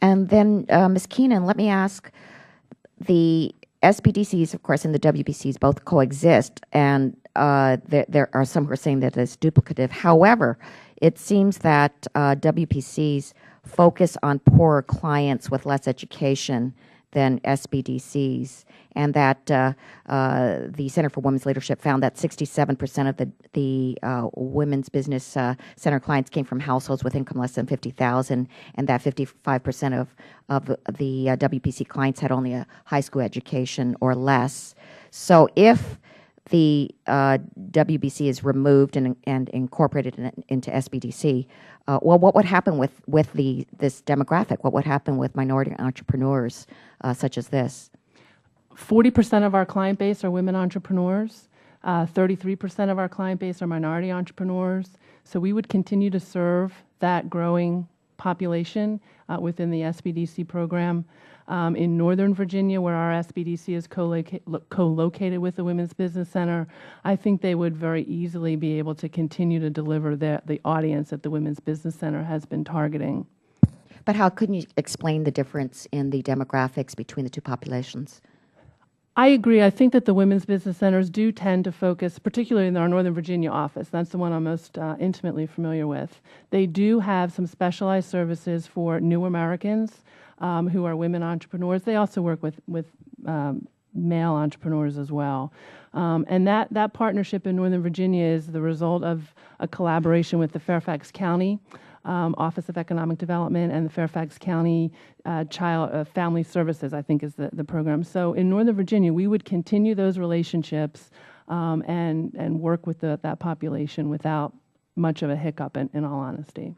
And then, Ms. Keenan, let me ask, the SBDCs, of course, and the WBCs both coexist, and there are some who are saying that it's duplicative. However, it seems that WBCs focus on poorer clients with less education than SBDCs, and that the Center for Women's Leadership found that 67% of the Women's Business Center clients came from households with income less than $50,000, and that 55% of the WBC clients had only a high school education or less. So if the WBC is removed and incorporated into SBDC, well, what would happen with this demographic? What would happen with minority entrepreneurs such as this? 40% of our client base are women entrepreneurs. 33% of our client base are minority entrepreneurs. So we would continue to serve that growing population within the SBDC program. In Northern Virginia, where our SBDC is co-located with the Women's Business Center, I think they would very easily be able to continue to deliver the audience that the Women's Business Center has been targeting. But how can you explain the difference in the demographics between the two populations? I agree. I think that the women's business centers do tend to focus, particularly in our Northern Virginia office. That's the one I'm most intimately familiar with. They do have some specialized services for new Americans who are women entrepreneurs. They also work with male entrepreneurs as well. And that partnership in Northern Virginia is the result of a collaboration with the Fairfax County Office of Economic Development and the Fairfax County Family Services, I think is the program. So in Northern Virginia, we would continue those relationships and work with that population without much of a hiccup, in all honesty.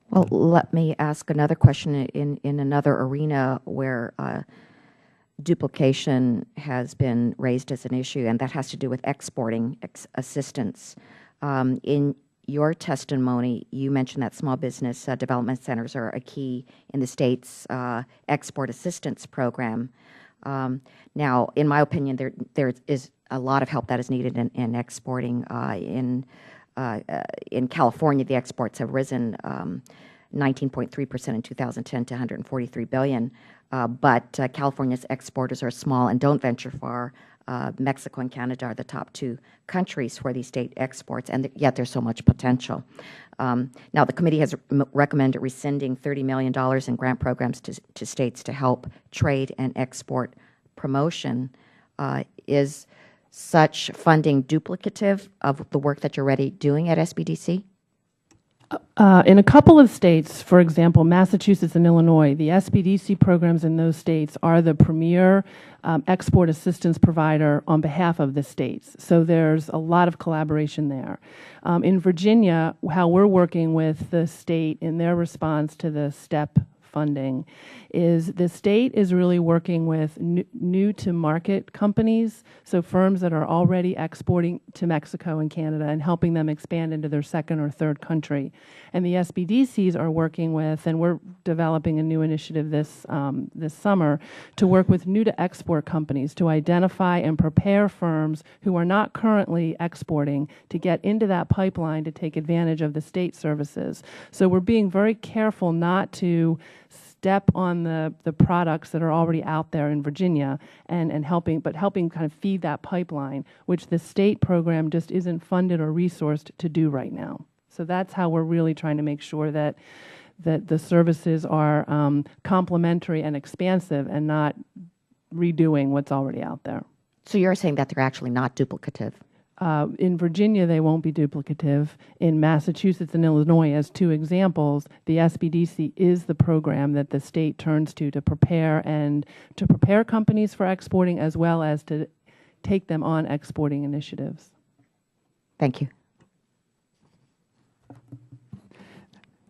Well, let me ask another question in another arena where duplication has been raised as an issue, and that has to do with exporting assistance. In your testimony, you mentioned that small business development centers are a key in the state's export assistance program. Now, in my opinion, there is a lot of help that is needed in exporting. In California, the exports have risen 19.3% in 2010 to $143 billion. But California's exporters are small and don't venture far. Mexico and Canada are the top two countries for these state exports, and yet there's so much potential. Now, the committee has recommended rescinding $30 million in grant programs to states to help trade and export promotion. Is such funding duplicative of the work that you're already doing at SBDC? In a couple of states, for example, Massachusetts and Illinois, the SBDC programs in those states are the premier export assistance provider on behalf of the states. So there's a lot of collaboration there. In Virginia, how we're working with the state in their response to the STEP funding is the state is really working with new to market companies, so firms that are already exporting to Mexico and Canada and helping them expand into their second or third country. And the SBDCs are working with, and we're developing a new initiative this summer to work with new to export companies to identify and prepare firms who are not currently exporting to get into that pipeline to take advantage of the state services. So we're being very careful not to step on the products that are already out there in Virginia and helping kind of feed that pipeline, which the state program just isn't funded or resourced to do right now. So that's how we're really trying to make sure that the services are complementary and expansive and not redoing what's already out there. So you're saying that they're actually not duplicative? In Virginia, they won't be duplicative. In Massachusetts and Illinois, as two examples, the SBDC is the program that the state turns to prepare companies for exporting as well as to take them on exporting initiatives. Thank you.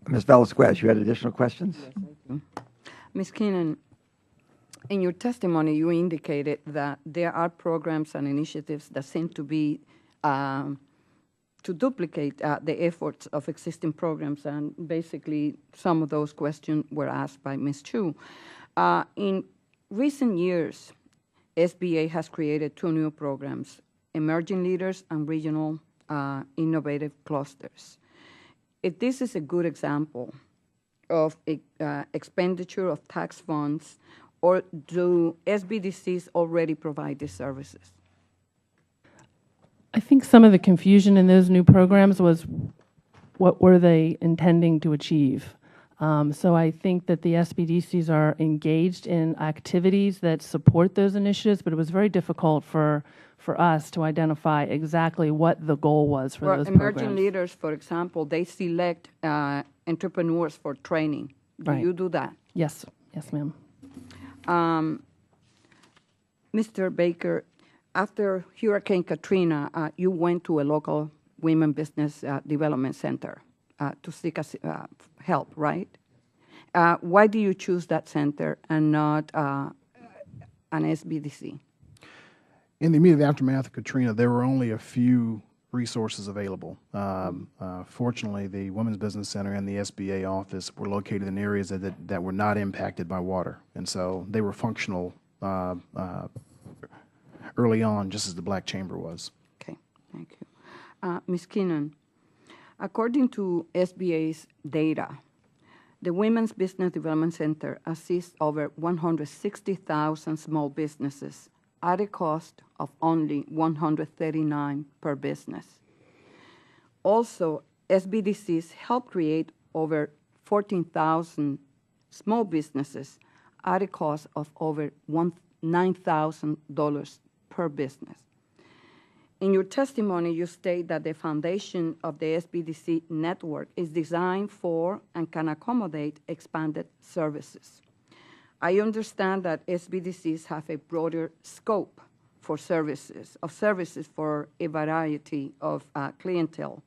Ms. Velasquez, you had additional questions? Yes, I do. Ms. Keenan, in your testimony, you indicated that there are programs and initiatives that seem to be to duplicate the efforts of existing programs, and basically some of those questions were asked by Ms. Chu. In recent years, SBA has created two new programs, Emerging Leaders and Regional Innovative Clusters. If this is a good example of expenditure of tax funds, or do SBDCs already provide these services? I think some of the confusion in those new programs was what were they intending to achieve. So I think that the SBDCs are engaged in activities that support those initiatives, but it was very difficult for us to identify exactly what the goal was for those programs. Emerging Leaders, for example, they select entrepreneurs for training. Do you do that? Yes. Yes, ma'am. Mr. Baker, after Hurricane Katrina, you went to a local women business development center to seek help, right? Why do you choose that center and not an SBDC? In the immediate aftermath of Katrina, there were only a few resources available. Fortunately, the Women's Business Center and the SBA office were located in areas that were not impacted by water, and so they were functional early on, just as the Black Chamber was. Okay, thank you. Ms. Keenan, according to SBA's data, the Women's Business Development Center assists over 160,000 small businesses at a cost of only $139 per business. Also, SBDCs help create over 14,000 small businesses at a cost of over $9,000 per business. In your testimony, you state that the foundation of the SBDC network is designed for and can accommodate expanded services. I understand that SBDCs have a broader scope for services for a variety of clientele.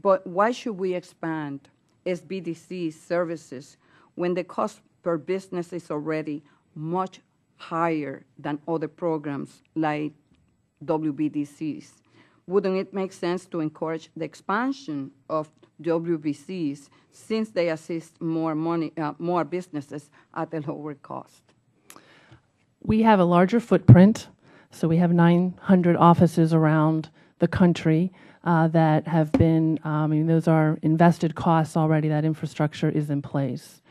But why should we expand SBDC services when the cost per business is already much higher than other programs like WBDCs? Wouldn't it make sense to encourage the expansion of WBCs since they assist more businesses at a lower cost? We have a larger footprint, so we have 900 offices around the country that have been, those are invested costs already, that infrastructure is in place.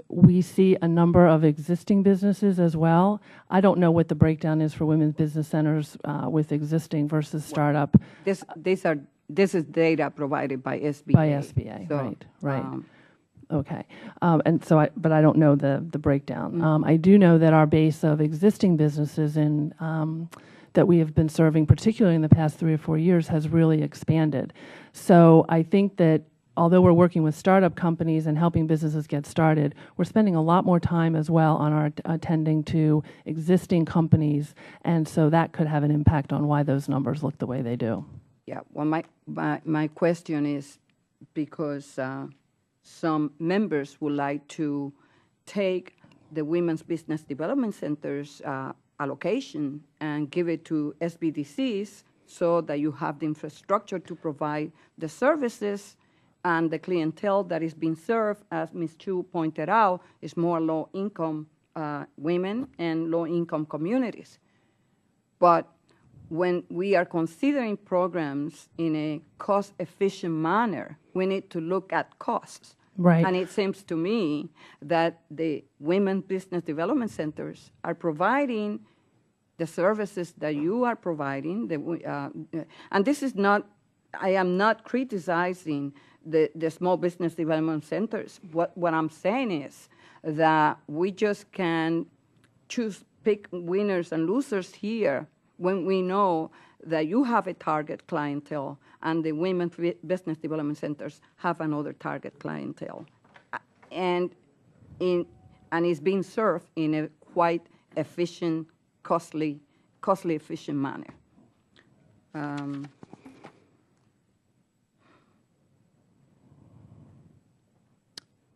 We see a number of existing businesses as well. I don't know what the breakdown is for women's business centers with existing versus startup. This is data provided by SBA. By SBA, so, right. Okay, but I don't know the breakdown. I do know that our base of existing businesses that we have been serving, particularly in the past 3 or 4 years, has really expanded. So I think that although we're working with startup companies and helping businesses get started, we're spending a lot more time as well on our attending to existing companies, and so that could have an impact on why those numbers look the way they do. Yeah, well, my question is because some members would like to take the Women's Business Development Center's allocation and give it to SBDCs so that you have the infrastructure to provide the services, and the clientele that is being served, as Ms. Chu pointed out, is more low-income women and low-income communities. But when we are considering programs in a cost-efficient manner, we need to look at costs. Right. And it seems to me that the Women's Business Development Centers are providing the services that you are providing. And this is not, I am not criticizing the small business development centers. What I'm saying is that we just can't pick winners and losers here when we know that you have a target clientele and the women's business development centers have another target clientele. And it's being served in a quite efficient, costly efficient manner.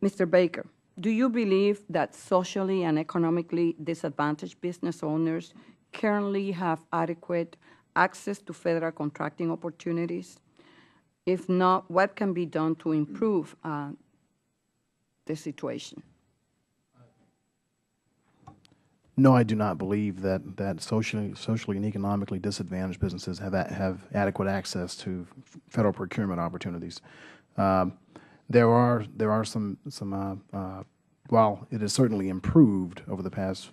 Mr. Baker, do you believe that socially and economically disadvantaged business owners currently have adequate access to federal contracting opportunities? If not, what can be done to improve the situation? No, I do not believe that socially and economically disadvantaged businesses have adequate access to federal procurement opportunities. There are some while it has certainly improved over the past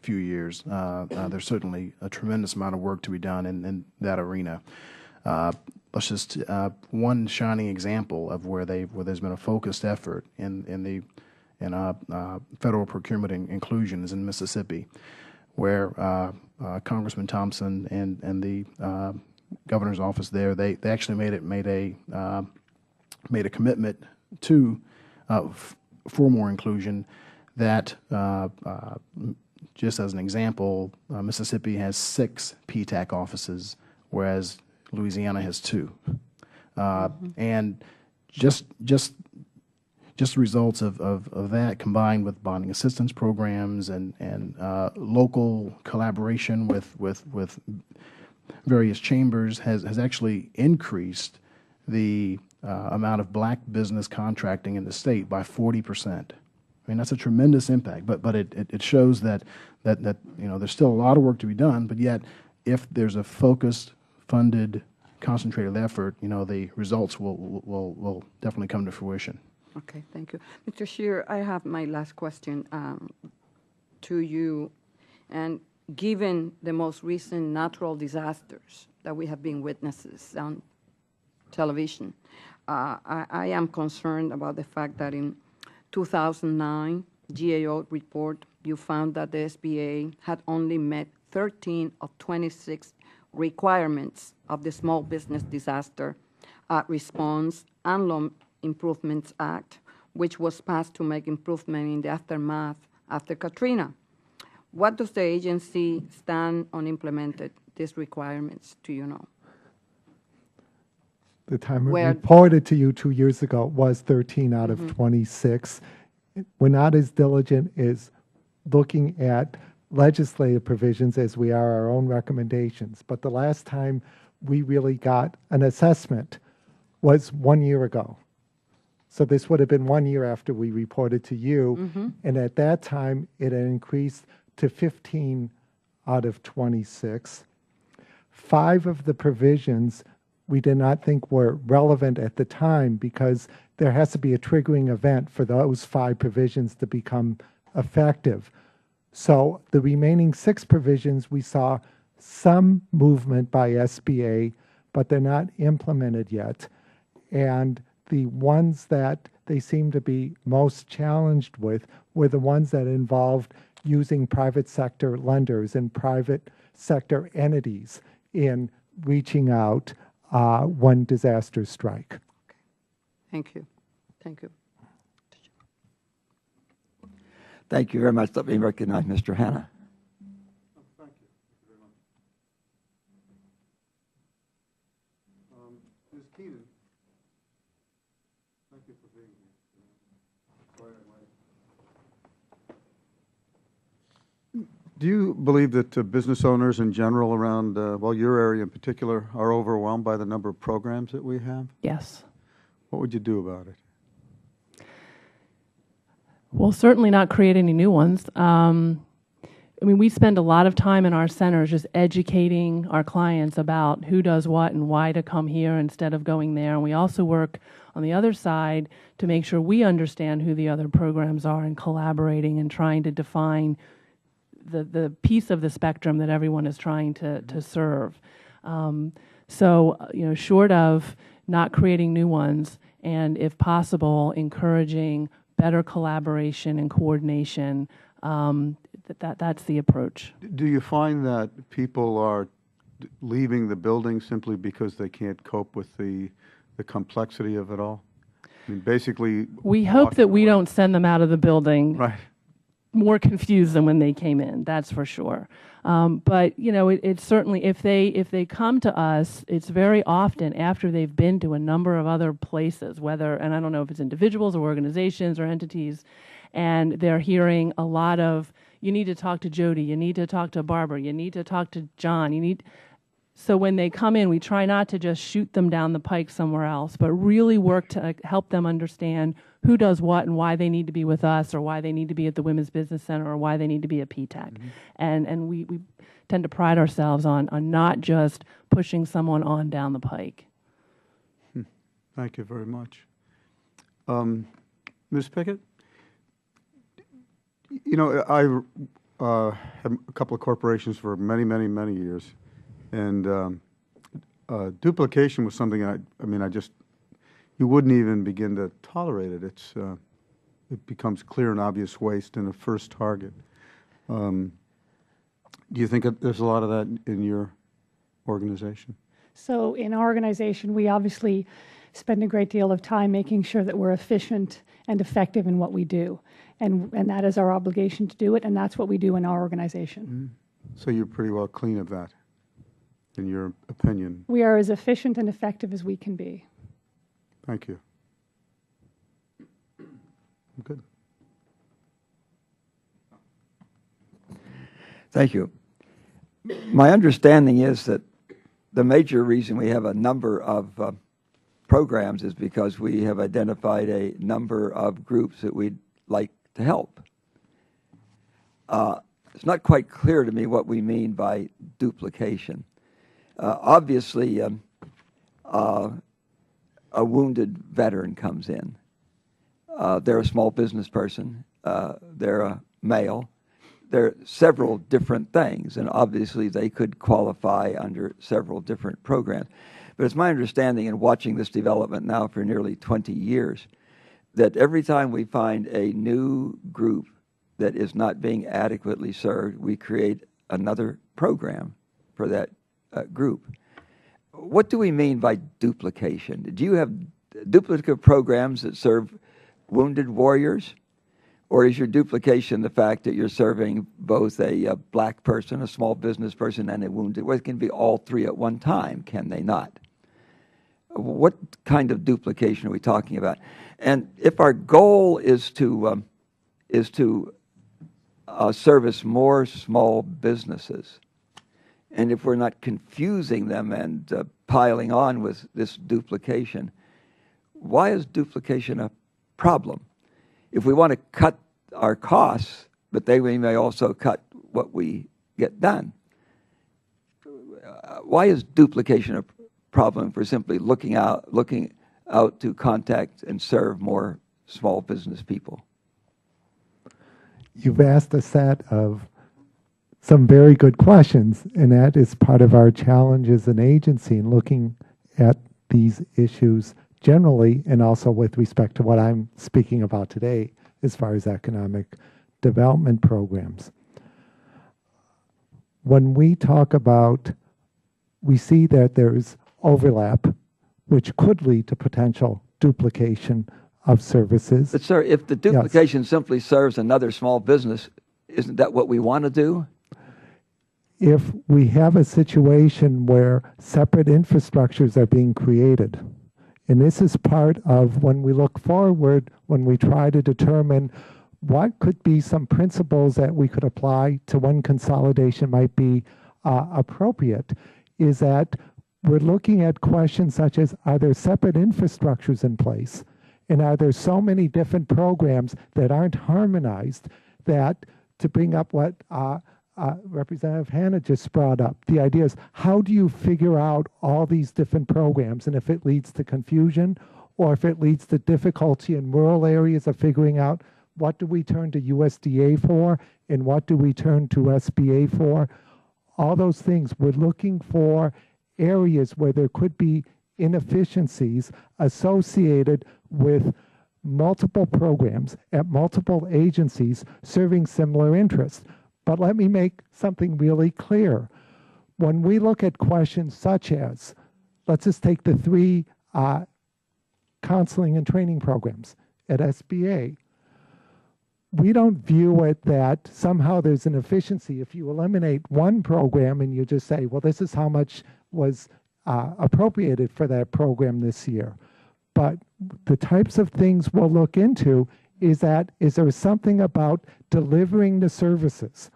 few years, there's certainly a tremendous amount of work to be done in that arena. Let's just one shining example of where there's been a focused effort in federal procurement inclusion is in Mississippi, where Congressman Thompson and the governor's office there they actually made a commitment to for more inclusion. That just as an example, Mississippi has 6 PTAC offices, whereas Louisiana has 2. And just just the results of that, combined with bonding assistance programs and local collaboration with various chambers, has actually increased the amount of black business contracting in the state by 40%. I mean, that's a tremendous impact, but it shows that there's still a lot of work to be done, but yet if there's a focused, funded, concentrated effort, the results will definitely come to fruition. Okay, thank you. Mr. Scher, I have my last question to you. And given the most recent natural disasters that we have been witnesses on television, I am concerned about the fact that in 2009 GAO report, you found that the SBA had only met 13 of 26 requirements of the Small Business Disaster Response and Loan Improvements Act, which was passed to make improvement in the aftermath after Katrina. What does the agency stand on implemented these requirements, do you know? The time it reported to you 2 years ago was 13 out of 26. We're not as diligent as looking at legislative provisions as we are our own recommendations. But the last time we really got an assessment was 1 year ago. So this would have been 1 year after we reported to you. And at that time, it had increased to 15 out of 26. 5 of the provisions we did not think were relevant at the time because there has to be a triggering event for those 5 provisions to become effective. So the remaining 6 provisions, we saw some movement by SBA, but they're not implemented yet. And the ones that they seem to be most challenged with were the ones that involved using private sector lenders and private sector entities in reaching out when disasters strike. Okay. Thank you. Thank you. Thank you very much. Let me recognize Mr. Hanna. Thank you very much. Ms. Keenan, thank you for being here. Sorry I'm late. Do you believe that business owners in general around, well, your area in particular, are overwhelmed by the number of programs that we have? Yes. What would you do about it? Well, certainly not create any new ones. I mean, we spend a lot of time in our centers just educating our clients about who does what and why to come here instead of going there. And we also work on the other side to make sure we understand who the other programs are and collaborating and trying to define the piece of the spectrum that everyone is trying to serve. So, short of not creating new ones and, if possible, encouraging better collaboration and coordination, that's the approach. Do you find that people are leaving the building simply because they can't cope with the complexity of it all? I mean, basically, we hope that we don't send them out of the building more confused than when they came in. That's for sure. But it's certainly, if they come to us, it's very often after they've been to a number of other places, and I don't know if it's individuals or organizations or entities, and they're hearing a lot of, you need to talk to Jody, you need to talk to Barbara, you need to talk to John, so when they come in, we try not to just shoot them down the pike somewhere else, but really work to help them understand who does what and why they need to be with us, or why they need to be at the Women's Business Center, or why they need to be at PTAC. And we tend to pride ourselves on not just pushing someone on down the pike. Thank you very much. Ms. Pickett? I had a couple of corporations for many, many, many years. And duplication was something you wouldn't even begin to tolerate it. It becomes clear and obvious waste and a first target. Do you think there's a lot of that in your organization? So in our organization, we obviously spend a great deal of time making sure that we're efficient and effective in what we do. And that is our obligation to do it, and that's what we do in our organization. So you're pretty well clean of that, in your opinion? We are as efficient and effective as we can be. Thank you. Good. Thank you. My understanding is that the major reason we have a number of programs is because we have identified a number of groups that we'd like to help. It's not quite clear to me what we mean by duplication. Obviously, a wounded veteran comes in. They're a small business person. They're a male. There are several different things, and obviously they could qualify under several different programs. But it's my understanding, in watching this development now for nearly 20 years, that every time we find a new group that is not being adequately served, we create another program for that group. What do we mean by duplication? Do you have duplicative programs that serve wounded warriors? Or is your duplication the fact that you're serving both a black person, a small business person, and a wounded? Well, it can be all three at one time, can they not? What kind of duplication are we talking about? And if our goal is to service more small businesses, and if we're not confusing them and piling on with this duplication, why is duplication a problem? If we want to cut our costs, but we may also cut what we get done. Why is duplication a problem for simply looking out to contact and serve more small business people? You've asked a set of some very good questions, and that is part of our challenge as an agency in looking at these issues generally, and also with respect to what I'm speaking about today as far as economic development programs. When we talk about, we see that there's overlap, which could lead to potential duplication of services. But sir, if the duplication simply serves another small business, isn't that what we want to do? If we have a situation where separate infrastructures are being created, and this is part of when we look forward, when we try to determine what could be some principles that we could apply to when consolidation might be appropriate, is that we're looking at questions such as, are there separate infrastructures in place? And are there so many different programs that aren't harmonized that, to bring up what Representative Hanna just brought up, the idea is, how do you figure out all these different programs? And if it leads to confusion, or if it leads to difficulty in rural areas of figuring out what do we turn to USDA for, and what do we turn to SBA for, all those things, we're looking for areas where there could be inefficiencies associated with multiple programs at multiple agencies serving similar interests. But let me make something really clear. When we look at questions such as, let's just take the 3 counseling and training programs at SBA, we don't view it that somehow there's an efficiency if you eliminate one program and you just say, well, this is how much was appropriated for that program this year. But the types of things we'll look into is that, is there something about delivering the services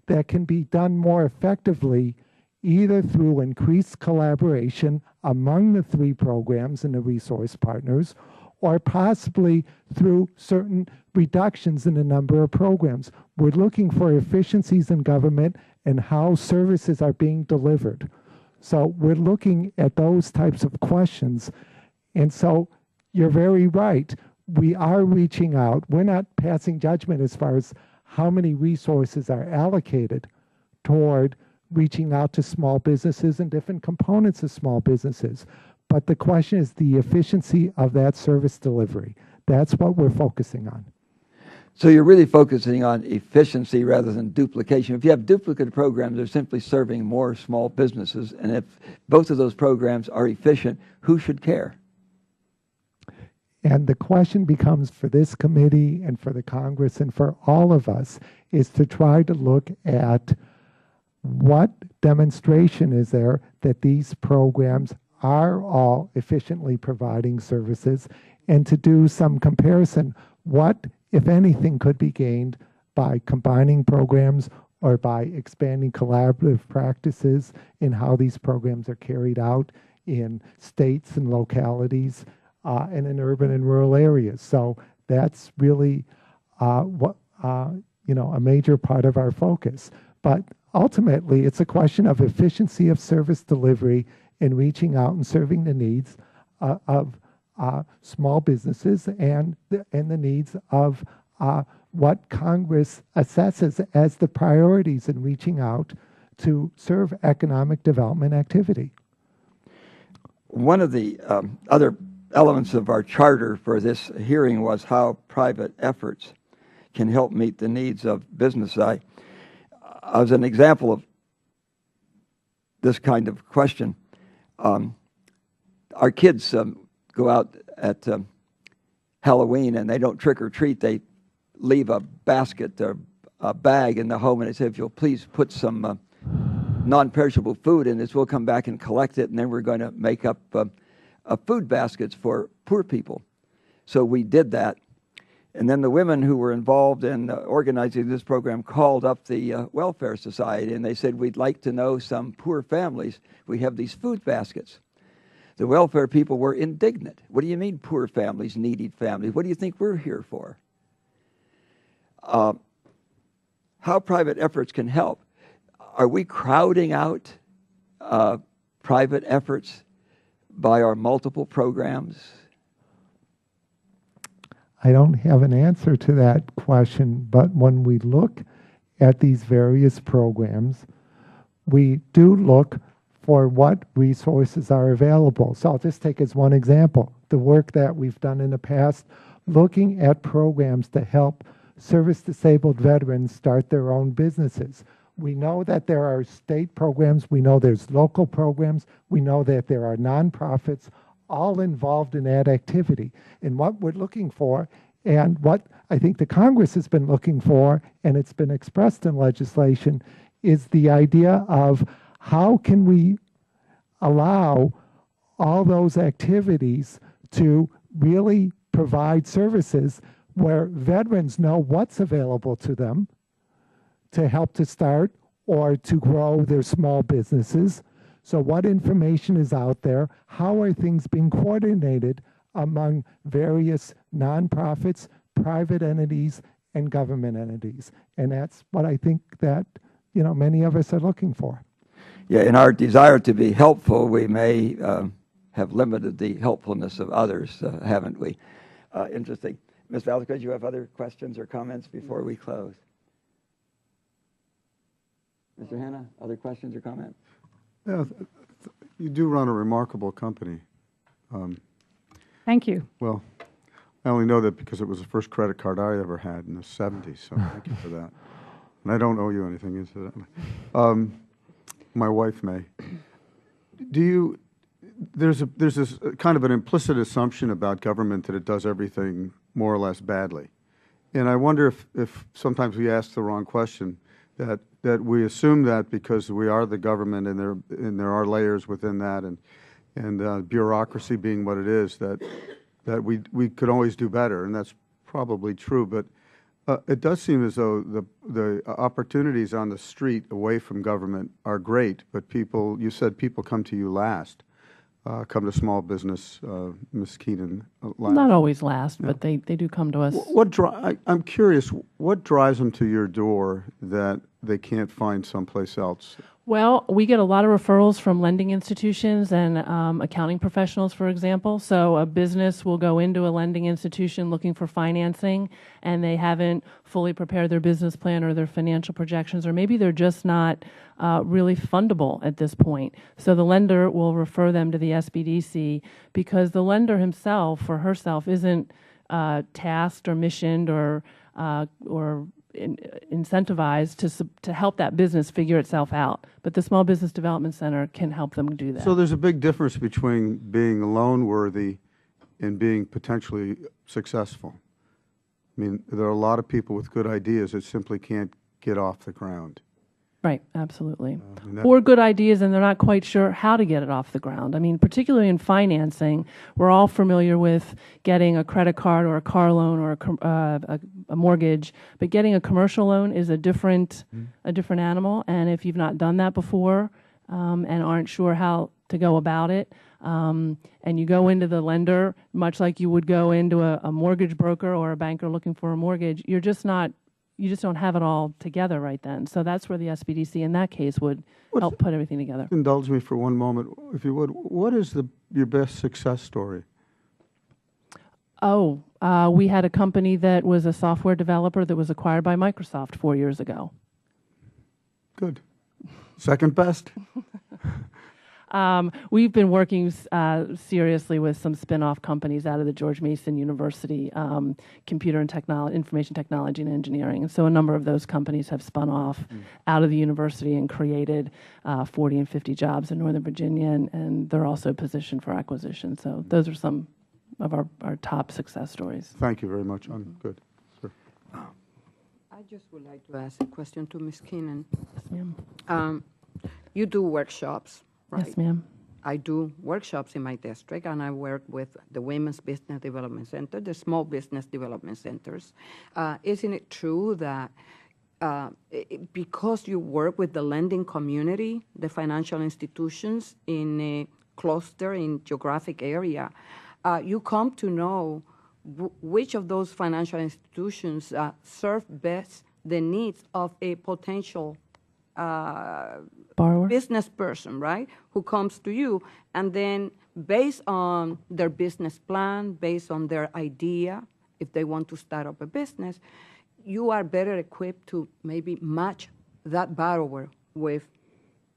that can be done more effectively, either through increased collaboration among the 3 programs and the resource partners, or possibly through certain reductions in the number of programs. We're looking for efficiencies in government and how services are being delivered. So we're looking at those types of questions. And so you're very right. We are reaching out. We're not passing judgment as far as how many resources are allocated toward reaching out to small businesses and different components of small businesses. But the question is the efficiency of that service delivery. That's what we're focusing on. So you're really focusing on efficiency rather than duplication. If you have duplicate programs, they're simply serving more small businesses. And if both of those programs are efficient, who should care? And the question becomes, for this committee and for the Congress and for all of us, is to try to look at what demonstration is there that these programs are all efficiently providing services, and to do some comparison. what, if anything, could be gained by combining programs or by expanding collaborative practices in how these programs are carried out in states and localities and in urban and rural areas. So that's really what a major part of our focus. But ultimately, it's a question of efficiency of service delivery in reaching out and serving the needs of small businesses and the needs of what Congress assesses as the priorities in reaching out to serve economic development activity. One of the other elements of our charter for this hearing was how private efforts can help meet the needs of business. As an example of this kind of question, our kids go out at Halloween and they don't trick or treat. They leave a basket or a bag in the home and they say, if you'll please put some non-perishable food in this, we'll come back and collect it, and then we're going to make up food baskets for poor people. So we did that. And then the women who were involved in organizing this program called up the Welfare Society, and they said, we'd like to know some poor families. We have these food baskets. The welfare people were indignant. What do you mean poor families, needy families? What do you think we're here for? How private efforts can help. Are we crowding out private efforts by our multiple programs? I don't have an answer to that question, but when we look at these various programs, we do look for what resources are available. So I'll just take as one example, the work that we've done in the past, looking at programs to help service-disabled veterans start their own businesses. We know that there are state programs, we know there's local programs, we know that there are nonprofits all involved in that activity. And what we're looking for, and what I think the Congress has been looking for, and it's been expressed in legislation, is the idea of how can we allow all those activities to really provide services where veterans know what's available to them to help to start or to grow their small businesses. So what information is out there? How are things being coordinated among various nonprofits, private entities, and government entities? And that's what I think that many of us are looking for. Yeah, in our desire to be helpful, we may have limited the helpfulness of others, haven't we? Interesting. Ms. Valdez, you have other questions or comments before we close? Mr. Hanna, other questions or comments? Yeah, you do run a remarkable company. Thank you. Well, I only know that because it was the first credit card I ever had in the 70s, so thank you for that. And I don't owe you anything, incidentally. My wife may. There's this kind of an implicit assumption about government that it does everything more or less badly. And I wonder if sometimes we ask the wrong question, that we assume that because we are the government and there are layers within that and bureaucracy being what it is, that we could always do better, and that's probably true. But it does seem as though the opportunities on the street away from government are great, but you said people come to you last. Come to small business, Ms. Keenan, last. Not always last, but they do come to us. I'm curious, what drives them to your door that they can't find someplace else? Well, we get a lot of referrals from lending institutions and accounting professionals, for example. So a business will go into a lending institution looking for financing, and they haven't fully prepared their business plan or their financial projections, or maybe they're just not really fundable at this point. So the lender will refer them to the SBDC because the lender himself or herself isn't tasked or missioned or incentivized to help that business figure itself out. But the Small Business Development Center can help them do that. So there's a big difference between being loan-worthy and being potentially successful. I mean, there are a lot of people with good ideas that simply can't get off the ground. Right, absolutely. and that- Or good ideas, and they're not quite sure how to get it off the ground. I mean, particularly in financing, we're all familiar with getting a credit card or a car loan or a mortgage, but getting a commercial loan is a different animal. And if you've not done that before and aren't sure how to go about it, and you go into the lender, much like you would go into a mortgage broker or a banker looking for a mortgage, you just don't have it all together right then. So that's where the SBDC in that case would help put everything together. Indulge me for one moment, if you would. What is your best success story? Oh, we had a company that was a software developer that was acquired by Microsoft 4 years ago. Good. Second best? We've been working seriously with some spin-off companies out of the George Mason University, computer and information technology and engineering. And so a number of those companies have spun off out of the university and created 40 and 50 jobs in Northern Virginia, and they're also positioned for acquisition. So those are some of our top success stories. Thank you very much. I'm good. Sir. I just would like to ask a question to Ms. Keenan. Yes, ma'am. You do workshops, right? Yes, ma'am. I do workshops in my district, and I work with the Women's Business Development Center, the Small Business Development Centers. Isn't it true that because you work with the lending community, the financial institutions in a cluster in geographic area, you come to know which of those financial institutions serve best the needs of a potential Borrower? business person, right, who comes to you, and then based on their business plan, based on their idea, if they want to start up a business, you are better equipped to maybe match that borrower with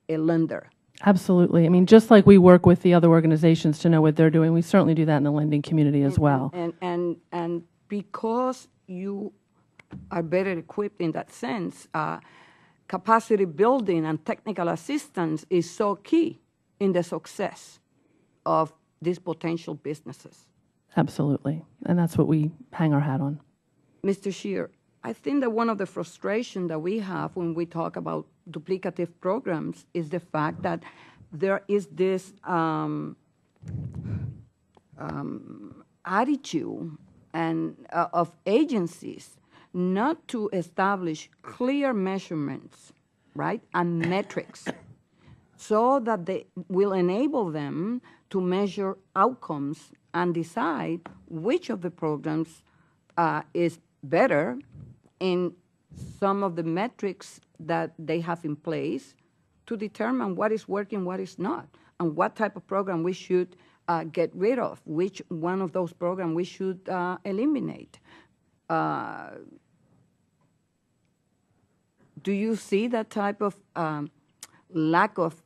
a lender. Absolutely. I mean, just like we work with the other organizations to know what they're doing, we certainly do that in the lending community as well. And because you are better equipped in that sense, capacity building and technical assistance is so key in the success of these potential businesses. Absolutely. And that's what we hang our hat on. Mr. Scher, I think that one of the frustrations that we have when we talk about duplicative programs is the fact that there is this attitude of agencies not to establish clear measurements, right, and metrics so that they will enable them to measure outcomes and decide which of the programs is better in some of the metrics that they have in place to determine what is working, what is not, and what type of program we should get rid of, which one of those programs we should eliminate. Do you see that type of lack of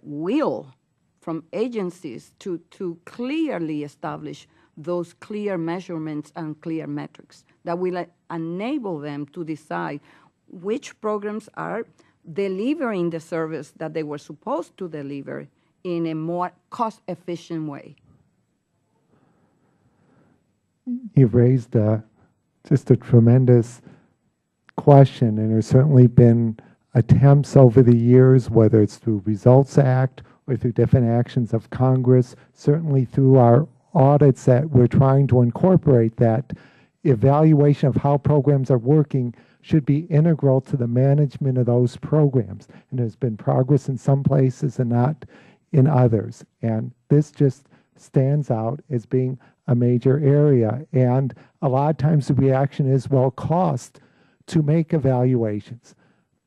will from agencies to clearly establish those clear measurements and clear metrics that will enable them to decide which programs are delivering the service that they were supposed to deliver in a more cost-efficient way? You've raised just a tremendous question, and there's certainly been attempts over the years, whether it's through Results Act or through different actions of Congress, certainly through our audits that we're trying to incorporate that evaluation of how programs are working should be integral to the management of those programs. And there's been progress in some places and not in others. And this just stands out as being a major area. And a lot of times the reaction is, well, cost to make evaluations.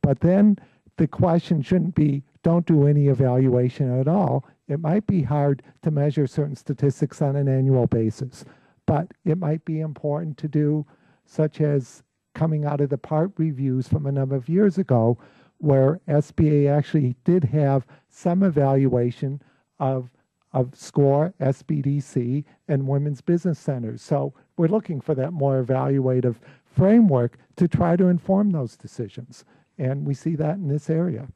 But then the question shouldn't be, don't do any evaluation at all. It might be hard to measure certain statistics on an annual basis, but it might be important to do, such as coming out of the part reviews from a number of years ago, where SBA actually did have some evaluation of SCORE, SBDC, and women's business centers. So we're looking for that more evaluative framework to try to inform those decisions. And we see that in this area.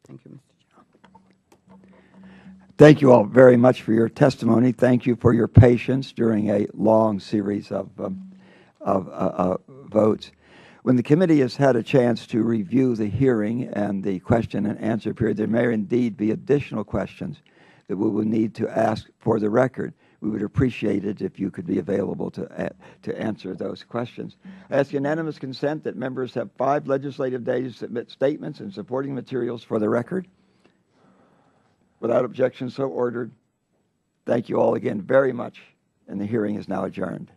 Thank you, Mr. Thank you all very much for your testimony. Thank you for your patience during a long series of votes. When the committee has had a chance to review the hearing and the question and answer period, there may indeed be additional questions that we will need to ask for the record. We would appreciate it if you could be available to answer those questions. I ask unanimous consent that members have 5 legislative days to submit statements and supporting materials for the record. Without objection, so ordered. Thank you all again very much, and the hearing is now adjourned.